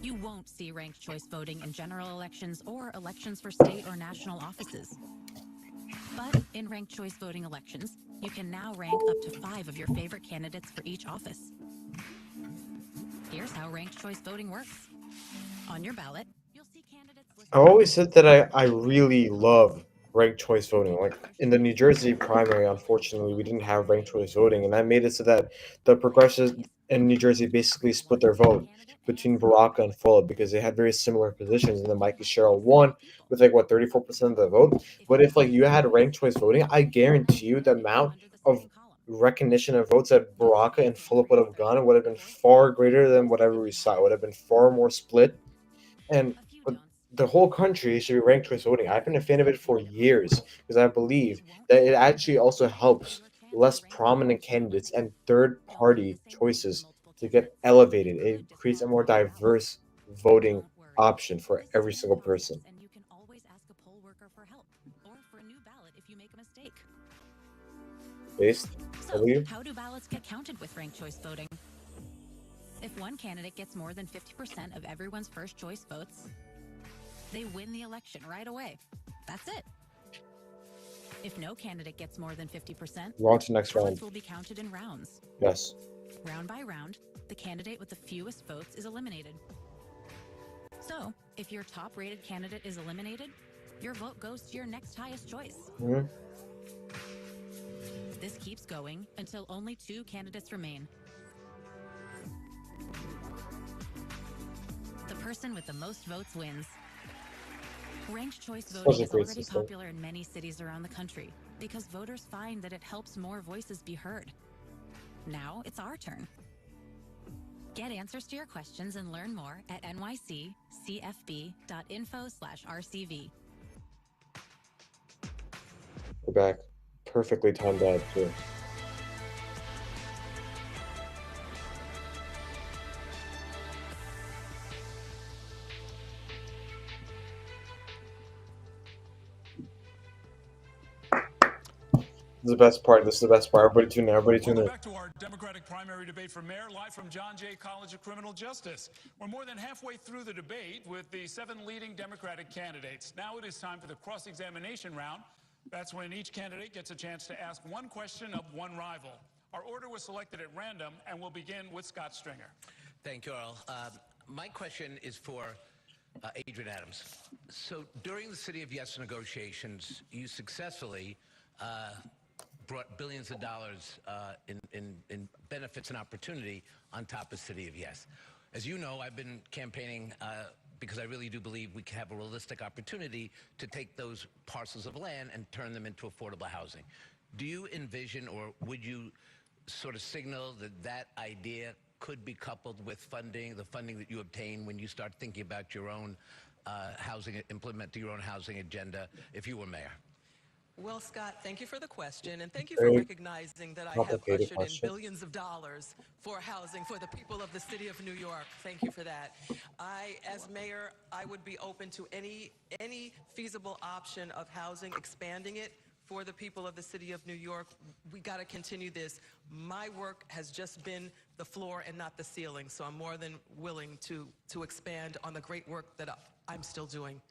S12: You won't see ranked choice voting in general elections or elections for state or national offices. But in ranked choice voting elections, you can now rank up to 5 of your favorite candidates for each office. Here's how ranked choice voting works. On your ballot, you'll see candidates listed.
S1: I always said that I really love ranked choice voting. Like in the New Jersey primary, unfortunately, we didn't have ranked choice voting, and that made it so that the progressives in New Jersey basically split their vote between Baraka and Fuller because they had very similar positions, and then Mikey Sherrill won with 34% of the vote. But if you had ranked choice voting, I guarantee you the amount of recognition of votes that Baraka and Philip would have gotten would have been far greater than whatever we saw. It would have been far more split. And the whole country should be ranked choice voting. I've been a fan of it for years because I believe that it actually also helps less prominent candidates and third party choices to get elevated. It creates a more diverse voting option for every single person.
S12: And you can always ask a poll worker for help or for a new ballot if you make a mistake.
S1: Based,
S12: So, how do ballots get counted with ranked choice voting? If one candidate gets more than 50% of everyone's first choice votes, they win the election right away. That's it. If no candidate gets more than 50%,
S1: we're on to the next round.
S12: votes will be counted in rounds.
S1: Yes.
S12: Round by round, the candidate with the fewest votes is eliminated. So, if your top-rated candidate is eliminated, your vote goes to your next highest choice.
S1: Mm-hmm.
S12: This keeps going until only 2 candidates remain. The person with the most votes wins. Ranked choice voting is already popular in many cities around the country because voters find that it helps more voices be heard. Now it's our turn. Get answers to your questions and learn more at nyccfb.info/RCV.
S1: We're back. Perfectly timed out too. This is the best part. This is the best part. Everybody tune in. Everybody tune in.
S3: Welcome back to our Democratic primary debate for mayor, live from John Jay College of Criminal Justice. We're more than halfway through the debate with the 7 leading Democratic candidates. Now it is time for the cross-examination round. That's when each candidate gets a chance to ask one question of one rival. Our order was selected at random, and we'll begin with Scott Stringer.
S11: Thank you, Earl. My question is for Adrian Adams. So during the City of Yes negotiations, you successfully brought billions of dollars in benefits and opportunity on top of City of Yes. As you know, I've been campaigning because I really do believe we can have a realistic opportunity to take those parcels of land and turn them into affordable housing. Do you envision, or would you sort of signal that that idea could be coupled with funding, the funding that you obtain when you start thinking about your own housing, implementing your own housing agenda if you were mayor?
S4: Well, Scott, thank you for the question, and thank you for
S1: Very
S4: recognizing that I have
S1: complicated
S4: ushered in
S1: question.
S4: billions of dollars for housing for the people of the city of New York. Thank you for that. As mayor, I would be open to any feasible option of housing, expanding it for the people of the city of New York. We got to continue this. My work has just been the floor and not the ceiling, so I'm more than willing to expand on the great work that I'm still doing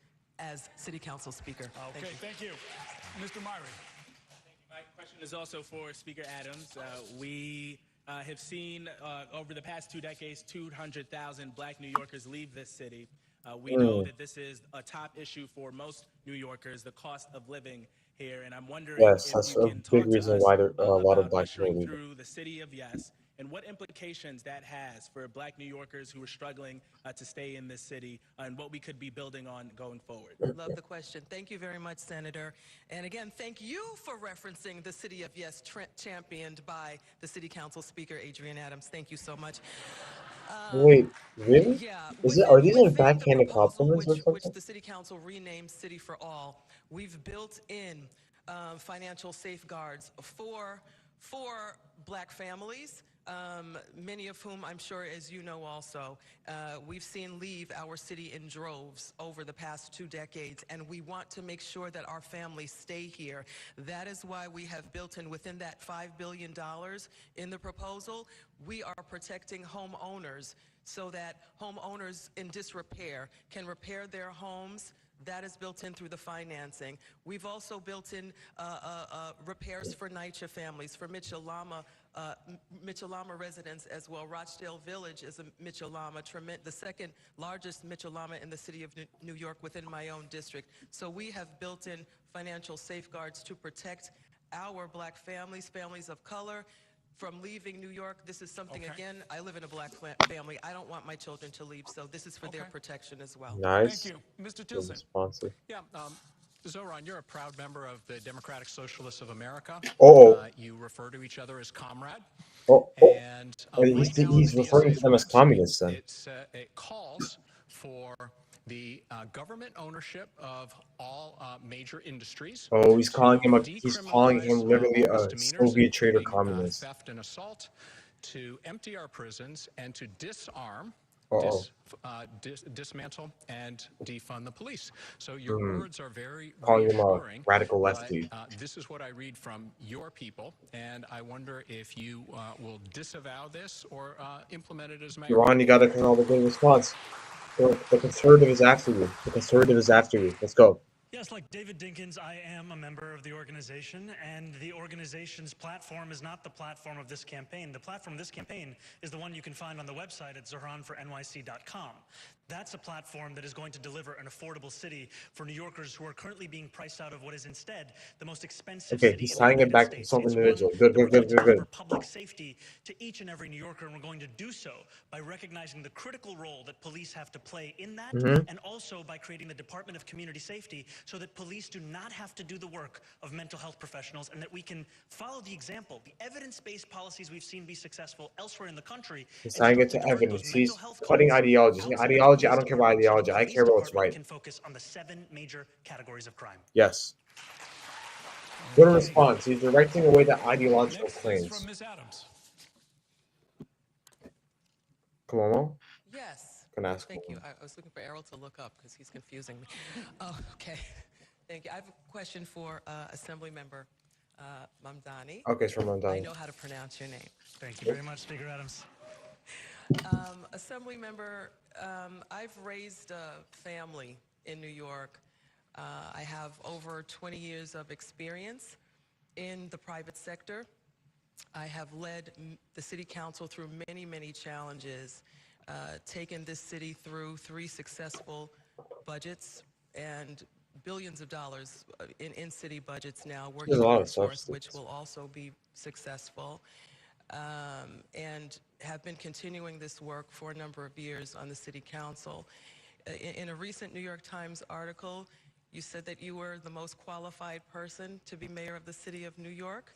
S4: as City Council Speaker.
S10: Okay, thank you. Mr. Myrie. My question is also for Speaker Adams. We have seen over the past 2 decades, 200,000 black New Yorkers leave this city. We know that this is a top issue for most New Yorkers, the cost of living here, and I'm wondering
S1: Yes,
S10: if
S1: that's
S10: you
S1: a
S10: can
S1: big
S10: talk to
S1: reason
S10: us
S1: why there are a lot of
S10: about
S1: black people
S10: ushering
S1: leaving.
S10: through the city of yes and what implications that has for black New Yorkers who are struggling to stay in this city and what we could be building on going forward.
S4: Love the question. Thank you very much, Senator. And again, thank you for referencing the City of Yes, championed by the City Council Speaker, Adrienne Adams. Thank you so much.
S1: Wait, really?
S4: Yeah,
S1: Are these like
S4: within the
S1: backhanded
S4: proposal
S1: compliments or
S4: which
S1: something?
S4: the City Council renamed City for All, we've built in financial safeguards for black families, many of whom I'm sure, as you know also, we've seen leave our city in droves over the past 2 decades, and we want to make sure that our families stay here. That is why we have built in within that $5 billion in the proposal, we are protecting homeowners so that homeowners in disrepair can repair their homes. That is built in through the financing. We've also built in repairs for NYCHA families, for Mitchell-Lama residents as well. Rochdale Village is a Mitchell-Lama, the second largest Mitchell-Lama in the city of New York within my own district. So we have built in financial safeguards to protect our black families, families of color, from leaving New York. This is something, again, I live in a black family. I don't want my children to leave, so this is for their protection as well.
S1: Nice.
S10: Thank you. Mr.
S1: Good
S10: Tilson.
S1: responsive.
S6: Yeah, Zohran, you're a proud member of the Democratic Socialists of America. You refer to each other as comrade. And right now
S1: He's referring to them as communists then.
S6: It calls for the government ownership of all major industries.
S1: Oh, he's calling him literally a Soviet traitor communist.
S6: Theft and assault, to empty our prisons and to disarm, dismantle and defund the police. So your words are very reassuring.
S1: Radical lefty.
S6: This is what I read from your people, and I wonder if you will disavow this or implement it as mayor.
S1: Ron, you gotta call the good response. The conservative is after you. The conservative is after you. Let's go.
S7: Yes, like David Dinkins, I am a member of the organization, and the organization's platform is not the platform of this campaign. The platform of this campaign is the one you can find on the website at ZOHRANforNYC.com. That's a platform that is going to deliver an affordable city for New Yorkers who are currently being priced out of what is instead the most expensive city
S1: he's
S7: in
S1: tying
S7: the
S1: it back to
S7: United
S1: some
S7: States.
S1: individual.
S7: It's one
S1: Good.
S7: that we're going to offer public safety to each and every New Yorker, and we're going to do so by recognizing the critical role that police have to play in that, and also by creating the Department of Community Safety so that police do not have to do the work of mental health professionals, and that we can follow the example, the evidence-based policies we've seen be successful elsewhere in the country.
S1: He's tying it to evidence. He's cutting ideologies. Ideology, I don't care about ideology. I care about what's right.
S7: Can focus on the 7 major categories of crime.
S1: Yes. Good response. He's directing away the ideological claims.
S3: From Ms. Adams.
S1: CUOMO?
S4: Yes.
S1: Can I ask?
S4: Thank you. I was looking for Errol to look up because he's confusing me. Oh, okay. Thank you. I have a question for Assembly Member Mamdani.
S1: Okay, it's from Mamdani.
S4: I know how to pronounce your name.
S7: Thank you very much, Speaker Adams.
S4: Assembly Member, I've raised a family in New York. I have over 20 years of experience in the private sector. I have led the City Council through many, many challenges, taken this city through 3 successful budgets and billions of dollars in city budgets now, working on Source, which will also be successful. And have been continuing this work for a number of years on the City Council. In a recent New York Times article, you said that you were the most qualified person to be mayor of the city of New York.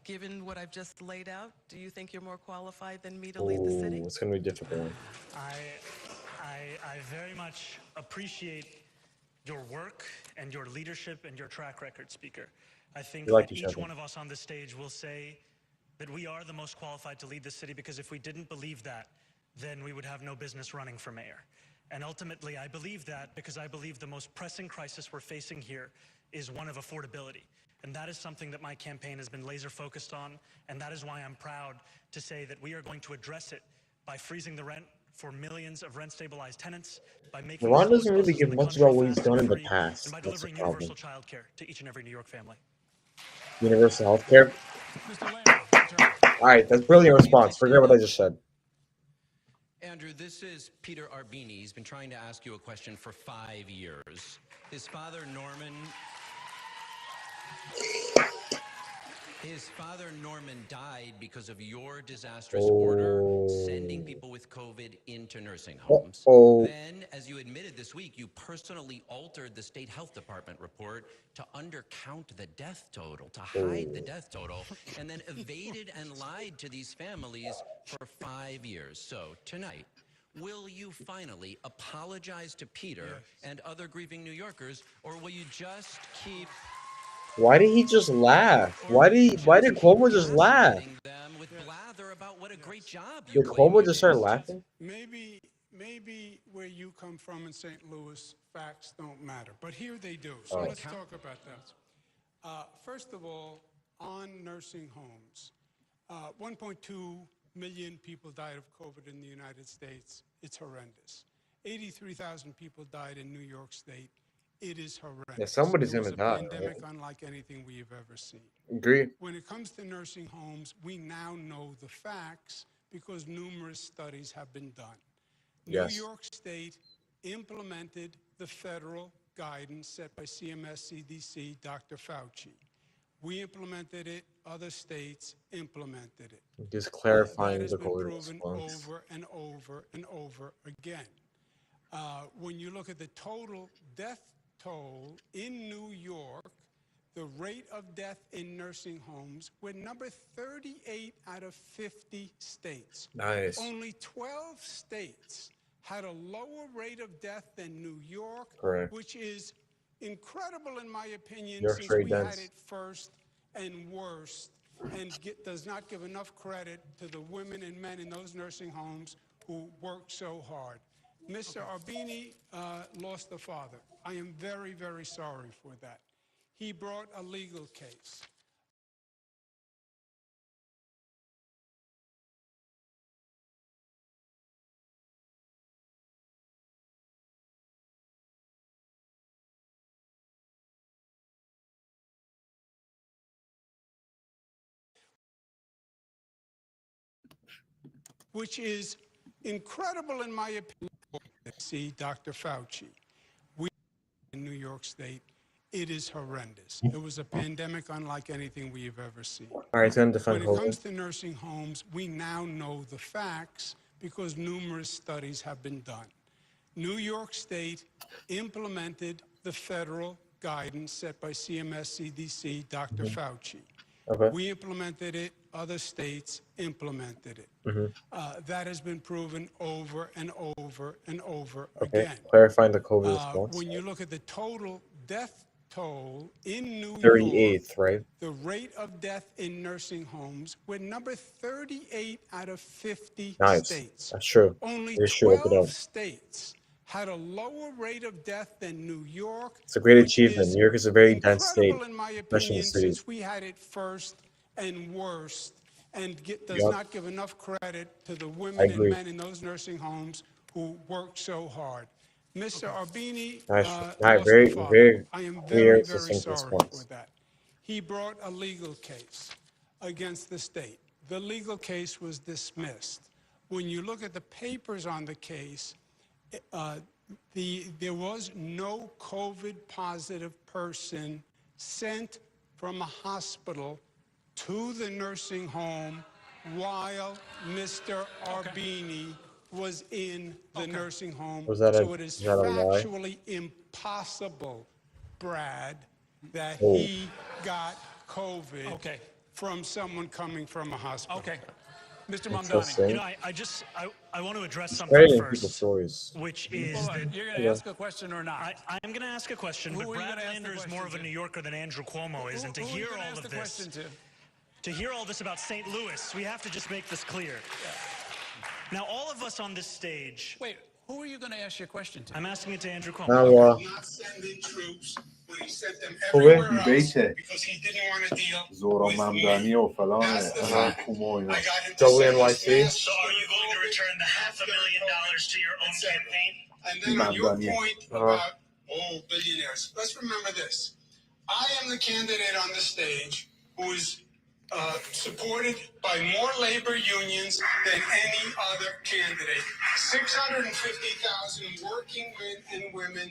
S4: Given what I've just laid out, do you think you're more qualified than me to lead the city?
S1: It's going to be a difficult one.
S7: I very much appreciate your work and your leadership and your track record, Speaker. I think
S1: like
S7: that each one of us on this stage will say that we are the most qualified to lead this city, because if we didn't believe that, then we would have no business running for mayor. And ultimately, I believe that because I believe the most pressing crisis we're facing here is one of affordability. And that is something that my campaign has been laser focused on. And that is why I'm proud to say that we are going to address it by freezing the rent for millions of rent-stabilized tenants, by making
S1: Ron doesn't really give much about what he's done in the
S7: and
S1: past.
S7: by
S1: That's the
S7: delivering
S1: problem.
S7: universal child care to each and every New York family.
S1: Universal health care? Alright, that's brilliant response. Forget what I just said.
S8: Andrew, this is Peter Arbini. He's been trying to ask you a question for 5 years. His father, Norman, died because of your disastrous order sending people with COVID into nursing homes. Then, as you admitted this week, you personally altered the state health department report to undercount the death total, to hide the death total, and then evaded and lied to these families for 5 years. So tonight, will you finally apologize to Peter and other grieving New Yorkers, or will you just keep...
S1: Why did he just laugh? Why did Cuomo just laugh?
S8: them with blather about what a great job you
S1: Did
S8: claim
S1: Cuomo
S8: you
S1: just
S8: did?
S1: start laughing?
S2: Maybe where you come from in St. Louis, facts don't matter. But here they do. So let's talk about that. First of all, on nursing homes, 1.2 million people died of COVID in the United States. It's horrendous. 83,000 people died in New York State. It is horrendous.
S1: Yeah, somebody's
S2: It was
S1: gonna
S2: a
S1: die.
S2: pandemic unlike anything we have ever seen.
S1: Agree.
S2: When it comes to nursing homes, we now know the facts because numerous studies have been done.
S1: Yes.
S2: New York State implemented the federal guidance set by CMS, CDC, Dr. Fauci. We implemented it. Other states implemented it.
S1: Just clarifying
S2: that has
S1: the
S2: been
S1: COVID
S2: proven
S1: response.
S2: over and over and over again. When you look at the total death toll in New York, the rate of death in nursing homes, we're number 38 out of 50 states.
S1: Nice.
S2: Only 12 states had a lower rate of death than New York,
S1: Correct.
S2: which is incredible in my opinion,
S1: York's
S2: since
S1: very
S2: we
S1: dense.
S2: had it first and worst, and does not give enough credit to the women and men in those nursing homes who worked so hard. Mr. Arbini lost a father. I am very, very sorry for that. He brought a legal case. Which is incredible in my opinion. See Dr. Fauci. We in New York State, it is horrendous. It was a pandemic unlike anything we have ever seen.
S1: All right, time to defend
S2: When it
S1: COVID.
S2: comes to nursing homes, we now know the facts because numerous studies have been done. New York State implemented the federal guidance set by CMS, CDC, Dr. Fauci.
S1: Okay.
S2: We implemented it. Other states implemented it. That has been proven over and over and over again.
S1: Clarifying the COVID response.
S2: When you look at the total death toll in New
S1: 38th,
S2: York,
S1: right?
S2: the rate of death in nursing homes, we're number 38 out of 50
S1: Nice.
S2: states.
S1: That's true.
S2: Only
S1: It is true. Look it
S2: 12
S1: up.
S2: states had a lower rate of death than New York.
S1: It's a great
S2: which
S1: achievement.
S2: is
S1: New York is a very dense state,
S2: incredible in my
S1: especially in
S2: opinion,
S1: the cities.
S2: since we had it first and worst, and does
S1: Yup.
S2: not give enough credit to the
S1: I
S2: women and
S1: agree.
S2: men in those nursing homes who worked so hard. Mr. Arbini
S1: Nice.
S2: lost
S1: Very,
S2: a father.
S1: very
S2: I am
S1: clear,
S2: very, very
S1: succinct
S2: sorry
S1: response.
S2: for that. He brought a legal case against the state. The legal case was dismissed. When you look at the papers on the case, there was no COVID positive person sent from a hospital to the nursing home while Mr. Arbini was in the nursing home. So it is
S1: that a lie?
S2: factually impossible, Brad, that
S1: Oh.
S2: he got COVID from someone coming from a hospital.
S3: Okay. Mr. Mamdani.
S7: You
S1: Interesting.
S7: know, I want to address
S1: He's
S7: something
S1: editing people's
S7: first,
S1: stories.
S7: which is
S3: Hold on.
S7: that
S3: You're going to ask a question or not?
S7: I'm going to ask a question,
S3: Who
S7: but
S3: are you
S7: Brad
S3: gonna ask the
S7: Lander is more of a
S3: question
S7: New Yorker than Andrew Cuomo is, and to
S3: Who are you
S7: hear
S3: gonna
S7: all
S3: ask
S7: of
S3: the
S7: this,
S3: question
S7: to hear all this about St. Louis, we have to just make this clear. Now, all of us on this stage.
S3: Wait, who are you going to ask your question to?
S7: I'm asking it to Andrew Cuomo.
S1: Now,
S2: Not sending troops when he sent them
S1: خوبه؟
S2: everywhere else
S13: بیته
S2: because he didn't want to deal
S13: زهران
S2: with
S13: ممدانی
S2: me.
S13: و فلان
S2: That's the fact.
S13: کومو اینا
S2: I got him to send this
S1: WNYC.
S2: mass
S14: So are you going to return the $500,000 to your own campaign?
S2: And then on your
S13: ممدانی
S2: point about, billionaires, let's remember this. I am the candidate on the stage who is supported by more labor unions than any other candidate. 650,000 working men and women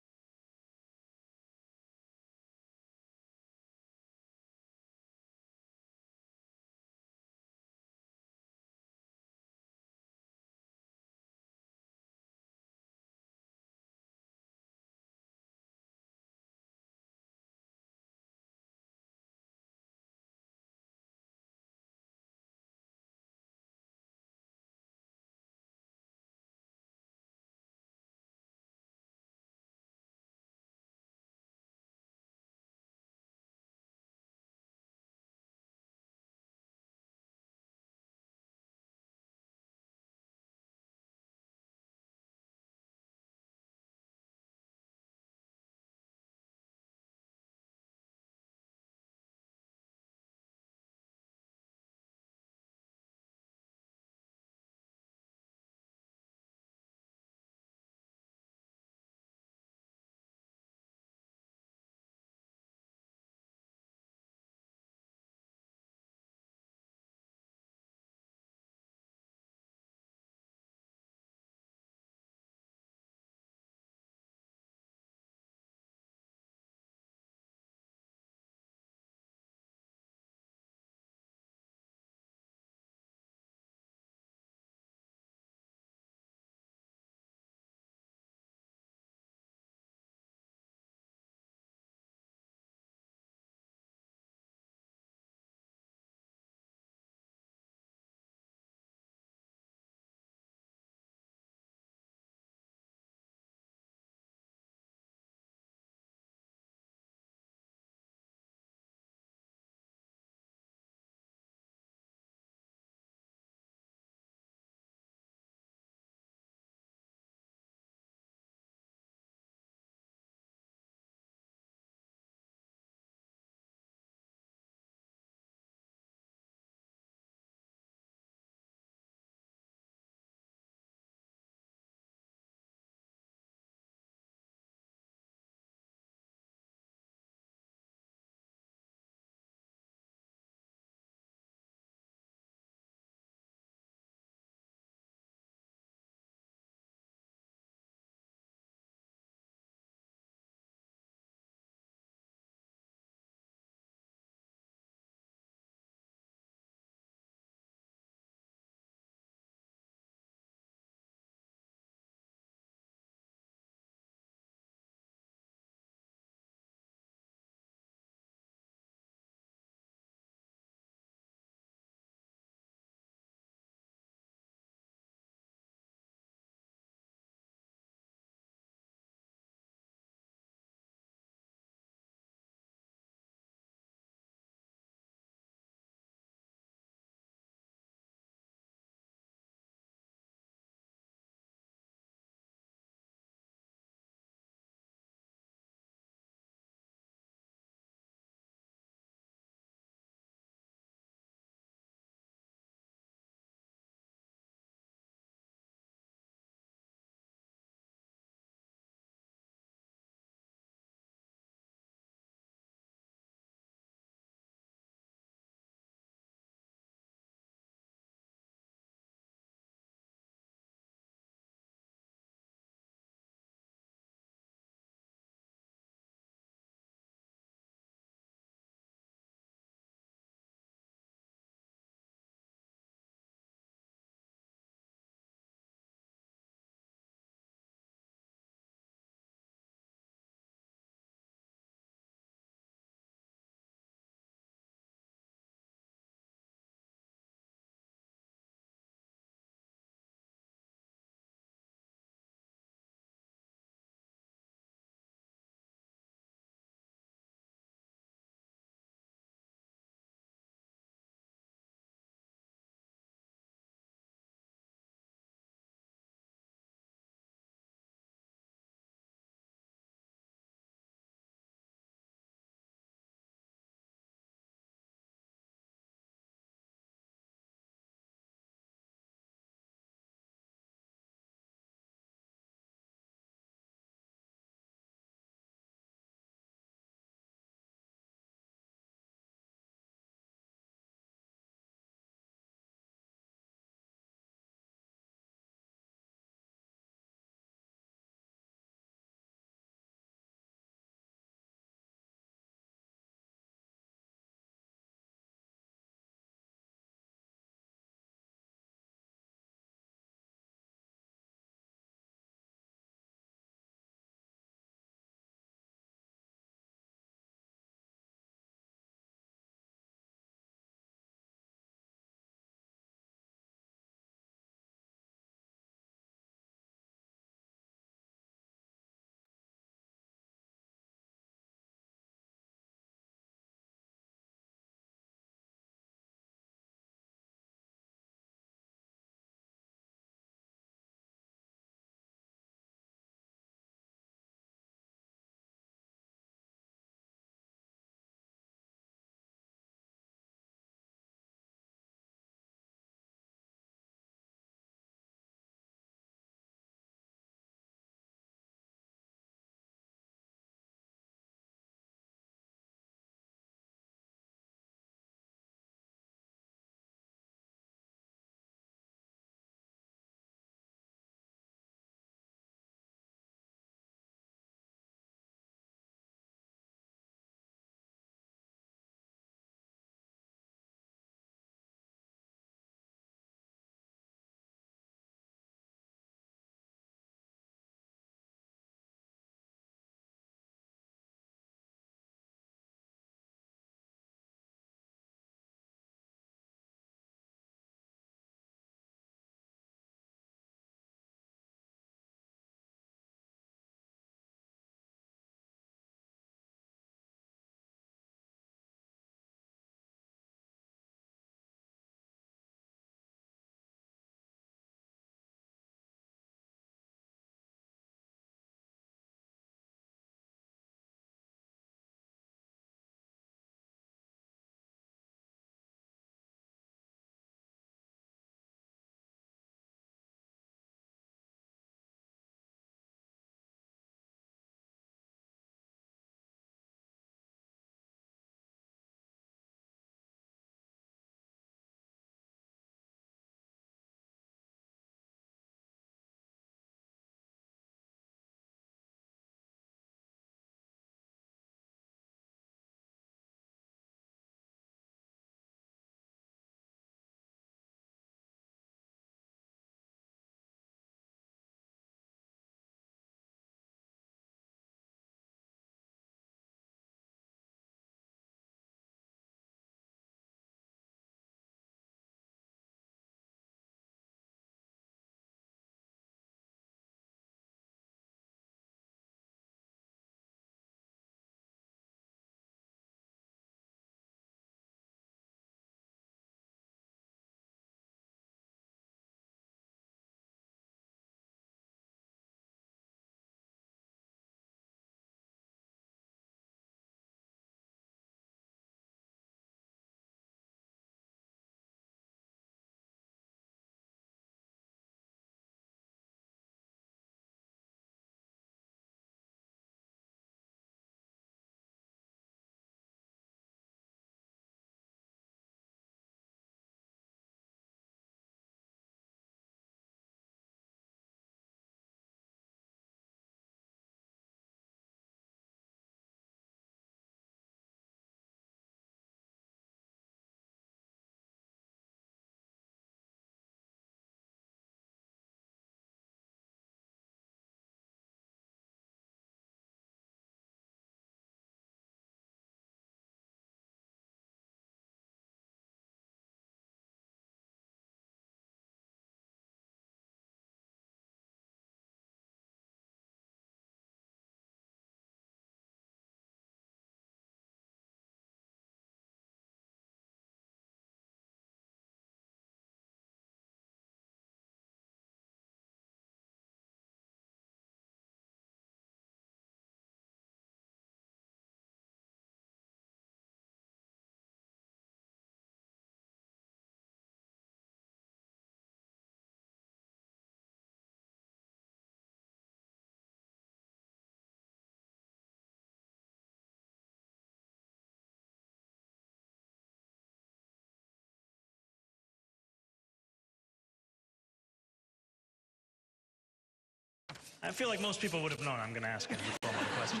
S7: I feel like most people would have known I'm going to ask Andrew Cuomo the question.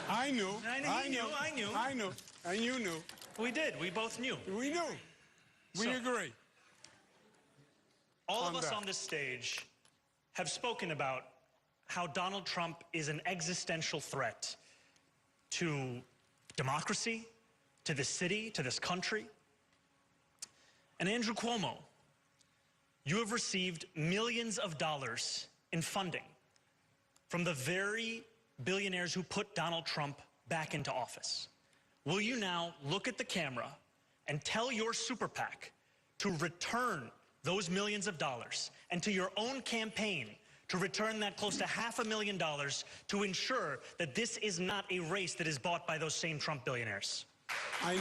S2: I knew.
S7: I knew.
S2: And you knew.
S7: We did. We both knew.
S2: We knew. We agree.
S7: All of us on this stage have spoken about how Donald Trump is an existential threat to democracy, to this city, to this country. And Andrew Cuomo, you have received millions of dollars in funding from the very billionaires who put Donald Trump back into office. Will you now look at the camera and tell your super PAC to return those millions of dollars, and to your own campaign to return that close to $500,000 to ensure that this is not a race that is bought by those same Trump billionaires?
S2: I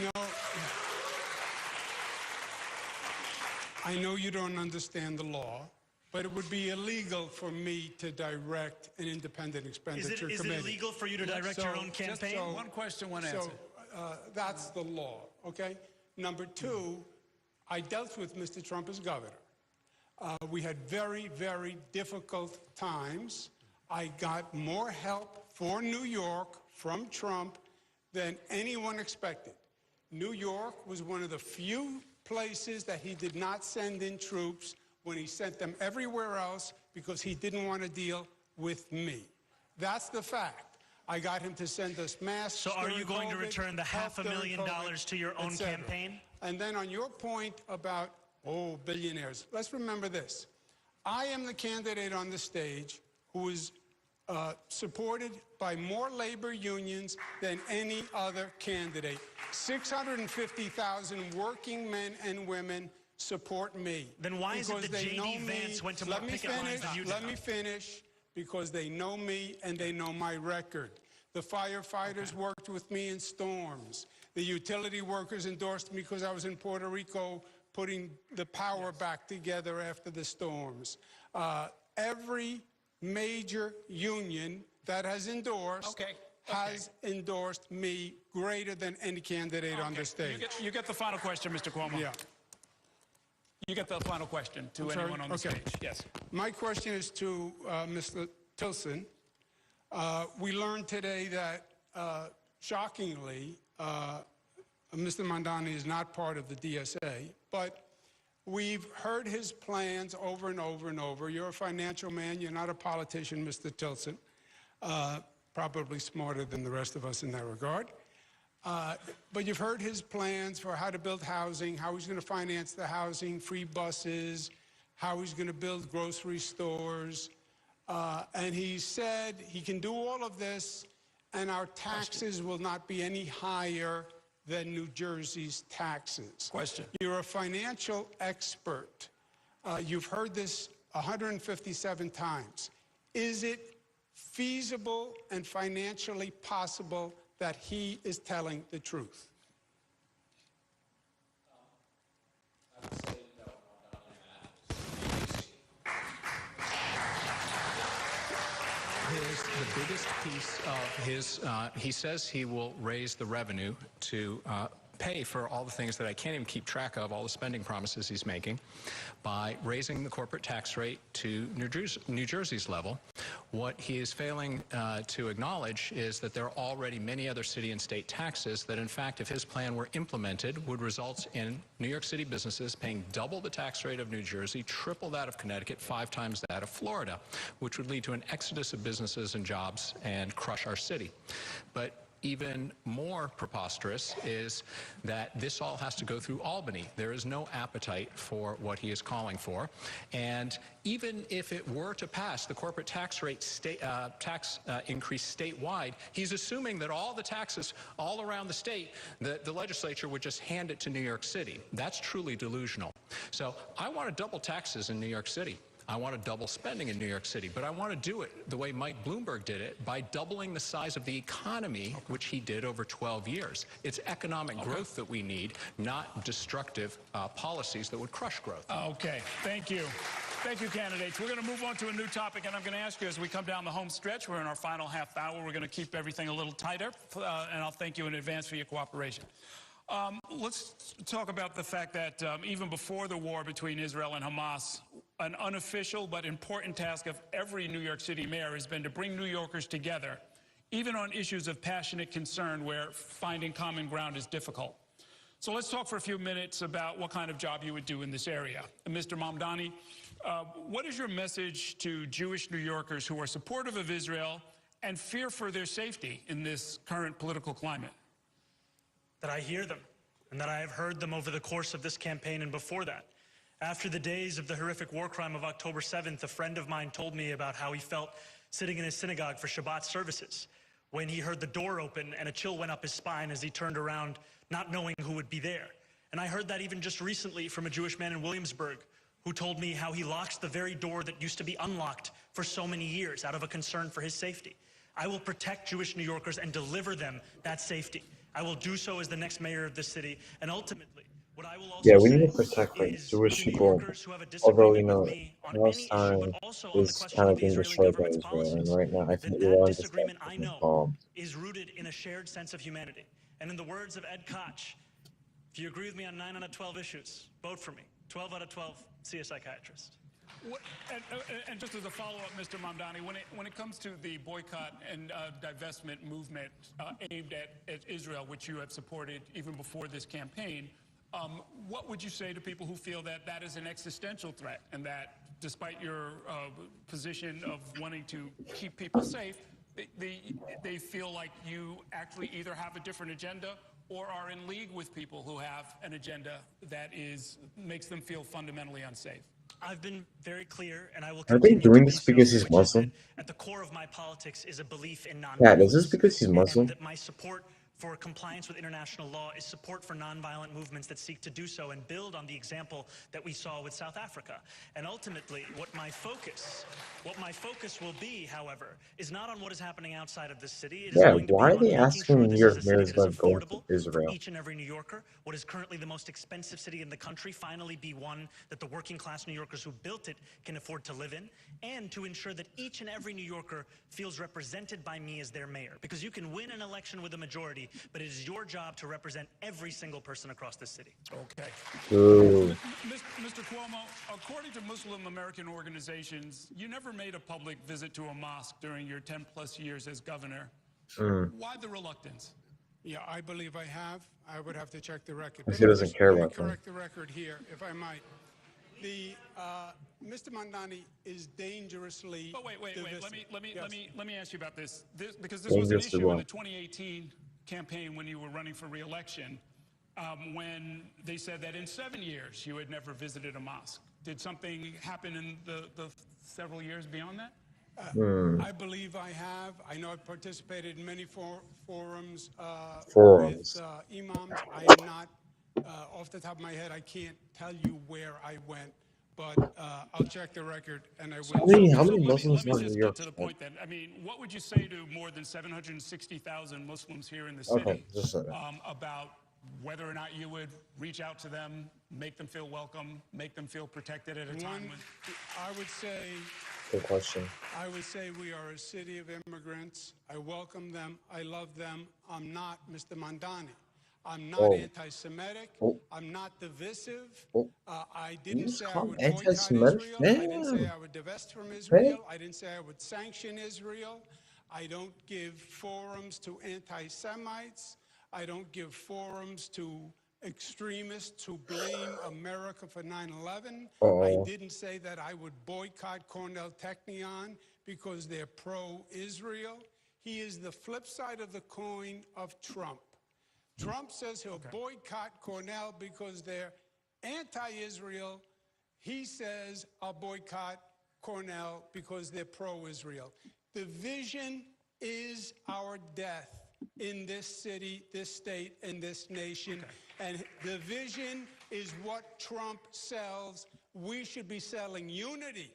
S2: know you don't understand the law, but it would be illegal for me to direct an independent expenditure committee.
S7: Is it illegal for you to direct your own campaign?
S13: One question, one answer.
S2: That's the law, okay? Number two, I dealt with Mr. Trump as governor. We had very, very difficult times. I got more help for New York from Trump than anyone expected. New York was one of the few places that he did not send in troops when he sent them everywhere else because he didn't want to deal with me. That's the fact. I got him to send us masks.
S7: So are you going to return the $500,000 to your own campaign?
S2: And then on your point about, billionaires, let's remember this. I am the candidate on the stage who is supported by more labor unions than any other candidate. 650,000 working men and women support me.
S7: Then why is it that J.D. Vance went to more picket lines than you did?
S2: Let me finish, because they know me and they know my record. The firefighters worked with me in storms. The utility workers endorsed me because I was in Puerto Rico putting the power back together after the storms. Every major union that has endorsed has endorsed me greater than any candidate on the stage.
S13: You get the final question, Mr. Cuomo.
S2: Yeah.
S13: You get the final question to anyone on the stage. Yes.
S2: My question is to Mr. Tilson. We learned today that, shockingly, Mr. Mamdani is not part of the DSA, but we've heard his plans over and over and over. You're a financial man. You're not a politician, Mr. Tilson. Probably smarter than the rest of us in that regard. But you've heard his plans for how to build housing, how he's going to finance the housing, free buses, how he's going to build grocery stores. And he said he can do all of this, and our taxes will not be any higher than New Jersey's taxes.
S13: Question.
S2: You're a financial expert. You've heard this 157 times. Is it feasible and financially possible that he is telling the truth?
S6: I would say no, the biggest piece of his, he says he will raise the revenue to pay for all the things that I can't even keep track of, all the spending promises he's making, by raising the corporate tax rate to New Jersey's level. What he is failing to acknowledge is that there are already many other city and state taxes that, in fact, if his plan were implemented, would result in New York City businesses paying double the tax rate of New Jersey, triple that of Connecticut, 5 times that of Florida, which would lead to an exodus of businesses and jobs and crush our city. But even more preposterous is that this all has to go through Albany. There is no appetite for what he is calling for. And even if it were to pass the corporate tax rate increase statewide, he's assuming that all the taxes all around the state, the legislature would just hand it to New York City. That's truly delusional. So I want to double taxes in New York City. I want to double spending in New York City, but I want to do it the way Mike Bloomberg did it, by doubling the size of the economy, which he did over 12 years. It's economic growth that we need, not destructive policies that would crush growth.
S13: Okay, thank you. Thank you, candidates. We're going to move on to a new topic, and I'm going to ask you as we come down the home stretch, we're in our final half hour, we're going to keep everything a little tighter, and I'll thank you in advance for your cooperation. Let's talk about the fact that even before the war between Israel and Hamas,
S3: an unofficial but important task of every New York City mayor has been to bring New Yorkers together, even on issues of passionate concern where finding common ground is difficult. So let's talk for a few minutes about what kind of job you would do in this area. Mr. Mamdani, what is your message to Jewish New Yorkers who are supportive of Israel and fear for their safety in this current political climate?
S7: That I hear them, and that I have heard them over the course of this campaign and before that. After the days of the horrific war crime of October 7th, a friend of mine told me about how he felt sitting in his synagogue for Shabbat services when he heard the door open and a chill went up his spine as he turned around, not knowing who would be there. And I heard that even just recently from a Jewish man in Williamsburg who told me how he locks the very door that used to be unlocked for so many years out of a concern for his safety. I will protect Jewish New Yorkers and deliver them that safety. I will do so as the next mayor of the city, and ultimately, what I will also
S1: we
S7: say
S1: need to protect like
S7: is
S1: Jewish
S7: to New
S1: people.
S7: Yorkers who have a
S1: Although
S7: disagreement with me on any issue,
S1: Palestine
S7: but also on the
S1: is
S7: question
S1: kind
S7: of
S1: of
S7: the
S1: being
S7: Israeli
S1: destroyed by
S7: government's
S1: Israel, and
S7: policies,
S1: right now I think
S7: that
S1: Iran
S7: disagreement, I know,
S1: bombs.
S7: is rooted in a shared sense of humanity. And in the words of Ed Koch, if you agree with me on 9 out of 12 issues, vote for me. 12 out of 12, see a psychiatrist.
S3: And just as a follow-up, Mr. Mamdani, when it comes to the boycott and divestment movement aimed at Israel, which you have supported even before this campaign, what would you say to people who feel that that is an existential threat and that despite your position of wanting to keep people safe, they feel like you actually either have a different agenda or are in league with people who have an agenda that makes them feel fundamentally unsafe?
S7: I've been very clear, and I will
S1: Are they
S7: continue
S1: doing
S7: to
S1: this
S7: be
S1: because
S7: so,
S1: he's
S7: which is
S1: Muslim?
S7: that at the core of my politics is a belief in
S1: Yeah, is this
S7: nonviolence,
S1: because he's
S7: and
S1: Muslim?
S7: that my support for compliance with international law is support for nonviolent movements that seek to do so and build on the example that we saw with South Africa. And ultimately, what my focus will be, however, is not on what is happening outside of the city. It is going to be
S1: Why are
S7: on
S1: they
S7: making
S1: asking
S7: sure
S1: New
S7: this is
S1: York
S7: a city
S1: mayors
S7: that is
S1: about going to
S7: affordable for
S1: Israel?
S7: each and every New Yorker. What is currently the most expensive city in the country finally be one that the working class New Yorkers who built it can afford to live in, and to ensure that each and every New Yorker feels represented by me as their mayor. Because you can win an election with a majority, but it is your job to represent every single person across the city.
S3: Okay.
S1: Ooh.
S3: Mr. Cuomo, according to Muslim American organizations, you never made a public visit to a mosque during your 10-plus years as governor. Why the reluctance?
S2: Yeah, I believe I have. I would have to check the record.
S1: He doesn't care
S2: let me
S1: about them.
S2: correct the record here, if I might. Mr. Mamdani is dangerously.
S3: But wait.
S2: divisive.
S3: Let me ask you about this because this was an
S1: Dangerously
S3: issue in
S1: what?
S3: the 2018 campaign when you were running for re-election, when they said that in 7 years you had never visited a mosque. Did something happen in the several years beyond that?
S2: I believe I have. I know I've participated in many forums with imams. I am not, off the top of my head, I can't tell you where I went, but I'll check the record and I will.
S1: How many Muslims
S3: Let
S1: are
S3: me
S1: in
S3: just
S1: New
S3: get
S1: York?
S3: to the point then. I mean, what would you say to more than 760,000 Muslims here in the city
S1: Okay, just a second.
S3: about whether or not you would reach out to them, make them feel welcome, make them feel protected at a time when...
S2: I would say...
S1: Good question.
S2: I would say we are a city of immigrants. I welcome them. I love them. I'm not Mr. Mamdani. I'm not anti-Semitic. I'm not divisive. I didn't say I would boycott Israel. I didn't say I would divest from Israel. I didn't say I would sanction Israel. I don't give forums to anti-Semites. I don't give forums to extremists who blame America for 9/11. I didn't say that I would boycott Cornell Technion because they're pro-Israel. He is the flip side of the coin of Trump. Trump says he'll boycott Cornell because they're anti-Israel. He says, I'll boycott Cornell because they're pro-Israel. Division is our death in this city, this state, and this nation. And division is what Trump sells. We should be selling unity,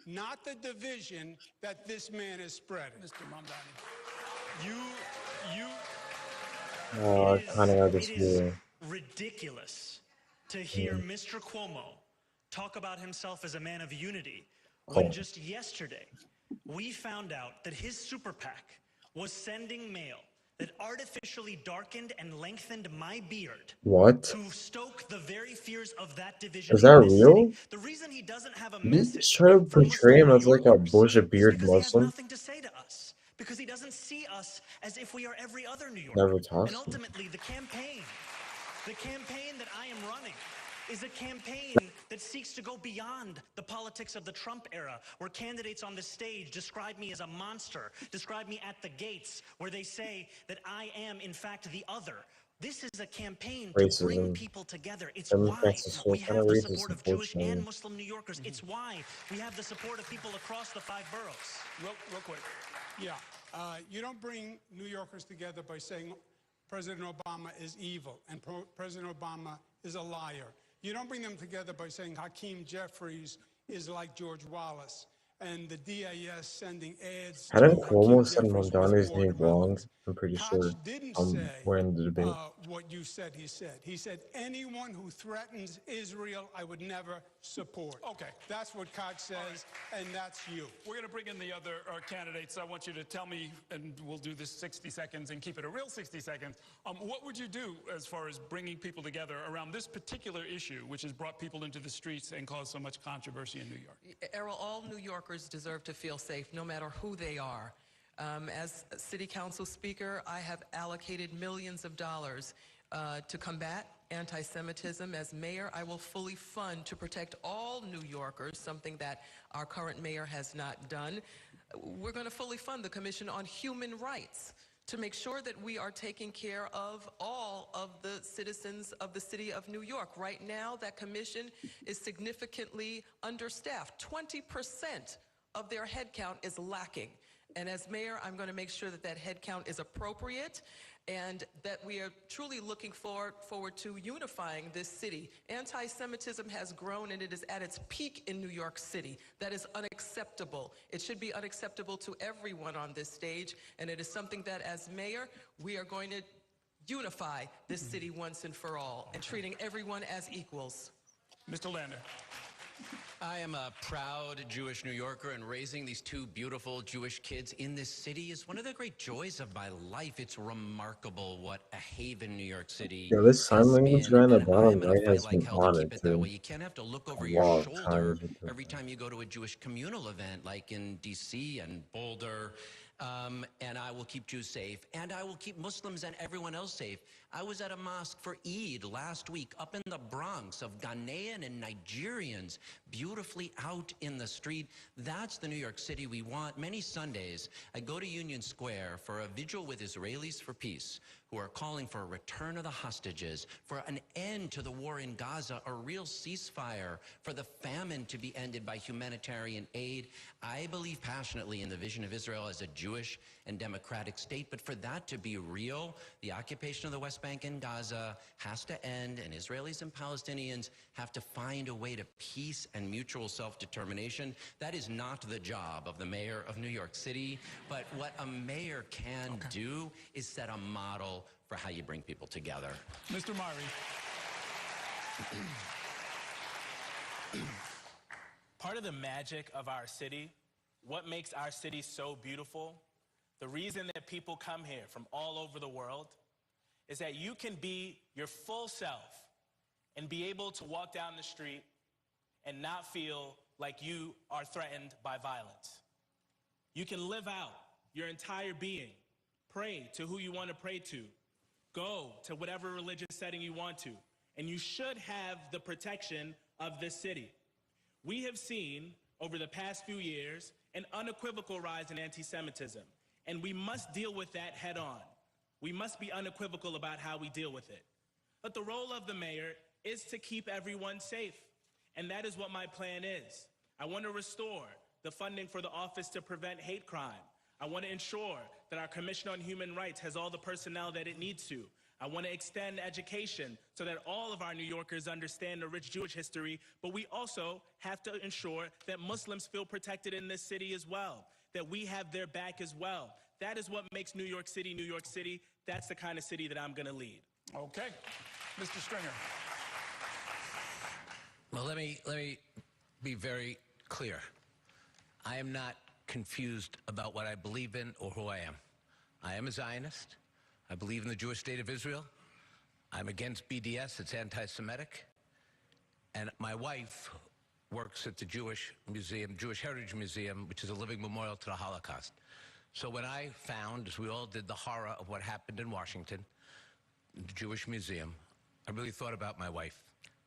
S2: not the division that this man is spreading.
S3: Mr. Mamdani.
S7: It is ridiculous to hear Mr. Cuomo talk about himself as a man of unity when just yesterday we found out that his super PAC was sending mail that artificially darkened and lengthened my beard
S1: What?
S7: to stoke the very fears of that division
S1: Is that
S7: in this city.
S1: real?
S7: The reason he doesn't have a
S1: You
S7: message
S1: try to
S7: for
S1: portray
S7: Muslim
S1: him
S7: New
S1: as like a
S7: Yorkers
S1: Bush a
S7: is
S1: beard
S7: because he has
S1: Muslim.
S7: nothing to say to us, because he doesn't see us as if we are every other New Yorker.
S1: Never talks
S7: And
S1: to him.
S7: ultimately, the campaign that I am running is a campaign that seeks to go beyond the politics of the Trump era, where candidates on the stage describe me as a monster, describe me at the gates, where they say that I am, in fact, the other. This is a campaign to bring
S1: Racism.
S7: people together. It's
S1: Democrats
S7: why
S1: are so
S7: we
S1: kind of
S7: have the
S1: racist,
S7: support of Jewish and
S1: unfortunately.
S7: Muslim New Yorkers. It's why we have the support of people across the 5 boroughs.
S2: Real quick. Yeah. You don't bring New Yorkers together by saying President Obama is evil and President Obama is a liar. You don't bring them together by saying Hakeem Jeffries is like George Wallace and the DAS sending ads to
S1: Hadn't
S2: Hakeem
S1: Cuomo said
S2: Jeffries with
S1: Mamdani's
S2: war
S1: name wrong?
S2: demands.
S1: I'm pretty
S2: Koch
S1: sure.
S2: didn't say
S1: We're in the debate.
S2: what you said he said. He said, anyone who threatens Israel, I would never support.
S13: Okay.
S2: That's what Koch says, and that's you.
S13: We're going to bring in the other candidates. I want you to tell me, and we'll do this 60 seconds and keep it a real 60 seconds. What would you do as far as bringing people together around this particular issue, which has brought people into the streets and caused so much controversy in New York?
S4: Errol, all New Yorkers deserve to feel safe, no matter who they are. As City Council Speaker, I have allocated millions of dollars to combat anti-Semitism. As mayor, I will fully fund to protect all New Yorkers, something that our current mayor has not done. We're going to fully fund the Commission on Human Rights to make sure that we are taking care of all of the citizens of the city of New York. Right now, that commission is significantly understaffed. 20% of their headcount is lacking. And as mayor, I'm going to make sure that that headcount is appropriate and that we are truly looking forward to unifying this city. Anti-Semitism has grown and it is at its peak in New York City. That is unacceptable. It should be unacceptable to everyone on this stage, and it is something that as mayor, we are going to unify this city once and for all, and treating everyone as equals.
S13: Mr. Lander.
S8: I am a proud Jewish New Yorker, and raising these 2 beautiful Jewish kids in this city is one of the great joys of my life. It's remarkable what a haven New York City
S1: Yeah, this sign
S8: has
S1: language
S8: been,
S1: guy in the
S8: and I
S1: bottom
S8: am in a
S1: right
S8: fight
S1: has
S8: like
S1: been
S8: hell to
S1: on
S8: keep
S1: it
S8: it that
S1: too.
S8: way. You can't have to look over
S1: A
S8: your
S1: lot of
S8: shoulder
S1: times.
S8: every time you go to a Jewish communal event like in D.C. and Boulder. And I will keep Jews safe, and I will keep Muslims and everyone else safe. I was at a mosque for Eid last week up in the Bronx of Ghanaian and Nigerians beautifully out in the street. That's the New York City we want. Many Sundays, I go to Union Square for a vigil with Israelis for peace, who are calling for a return of the hostages, for an end to the war in Gaza, a real ceasefire, for the famine to be ended by humanitarian aid. I believe passionately in the vision of Israel as a Jewish and democratic state, but for that to be real, the occupation of the West Bank and Gaza has to end, and Israelis and Palestinians have to find a way to peace and mutual self-determination. That is not the job of the mayor of New York City, but what a mayor can do is set a model for how you bring people together.
S13: Mr. Mari.
S10: Part of the magic of our city, what makes our city so beautiful, the reason that people come here from all over the world, is that you can be your full self and be able to walk down the street and not feel like you are threatened by violence. You can live out your entire being, pray to who you want to pray to, go to whatever religious setting you want to, and you should have the protection of this city. We have seen over the past few years an unequivocal rise in anti-Semitism, and we must deal with that head on. We must be unequivocal about how we deal with it. But the role of the mayor is to keep everyone safe, and that is what my plan is. I want to restore the funding for the Office to Prevent Hate Crime. I want to ensure that our Commission on Human Rights has all the personnel that it needs to. I want to extend education so that all of our New Yorkers understand the rich Jewish history, but we also have to ensure that Muslims feel protected in this city as well, that we have their back as well. That is what makes New York City, New York City. That's the kind of city that I'm going to lead.
S13: Okay. Mr. Stringer.
S11: Well, let me be very clear. I am not confused about what I believe in or who I am. I am a Zionist. I believe in the Jewish state of Israel. I'm against BDS, it's anti-Semitic. And my wife works at the Jewish Museum, Jewish Heritage Museum, which is a living memorial to the Holocaust. So when I found, as we all did, the horror of what happened in Washington, the Jewish Museum, I really thought about my wife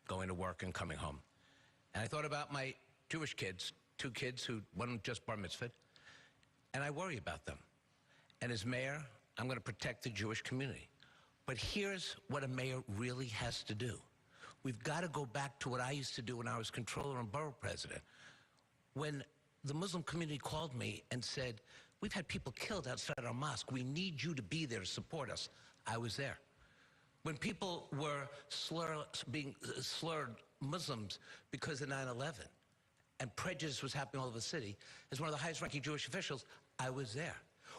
S11: going to work and coming home. And I thought about my Jewish kids, 2 kids who, one just bar mitzvahed, and I worry about them. And as mayor, I'm going to protect the Jewish community. But here's what a mayor really has to do. We've got to go back to what I used to do when I was controller and borough president. When the Muslim community called me and said, we've had people killed outside our mosque. We need you to be there to support us. I was there. When people were being slurred Muslims because of 9/11 and prejudice was happening all over the city, as one of the highest ranking Jewish officials, I was there.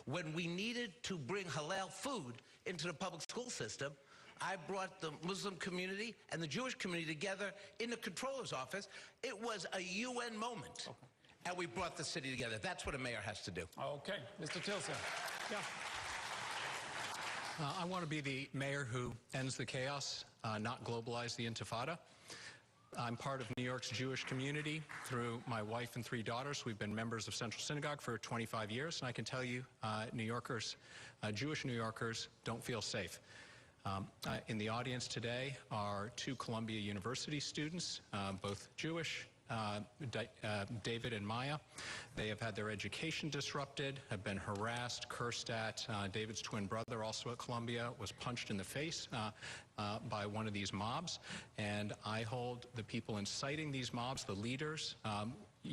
S11: When we needed to bring halal food into the public school system, I brought the Muslim community and the Jewish community together in the controller's office. It was a UN moment. Okay. And we brought the city together. That's what a mayor has to do.
S13: Okay, Mr. Tilson. Yeah.
S6: I want to be the mayor who ends the chaos, not globalize the intifada. I'm part of New York's Jewish community through my wife and 3 daughters. We've been members of Central Synagogue for 25 years, and I can tell you, New Yorkers, Jewish New Yorkers don't feel safe. In the audience today are 2 Columbia University students, both Jewish, David and Maya. They have had their education disrupted, have been harassed, cursed at. David's twin brother, also at Columbia, was punched in the face by one of these mobs. And I hold the people inciting these mobs, the leaders,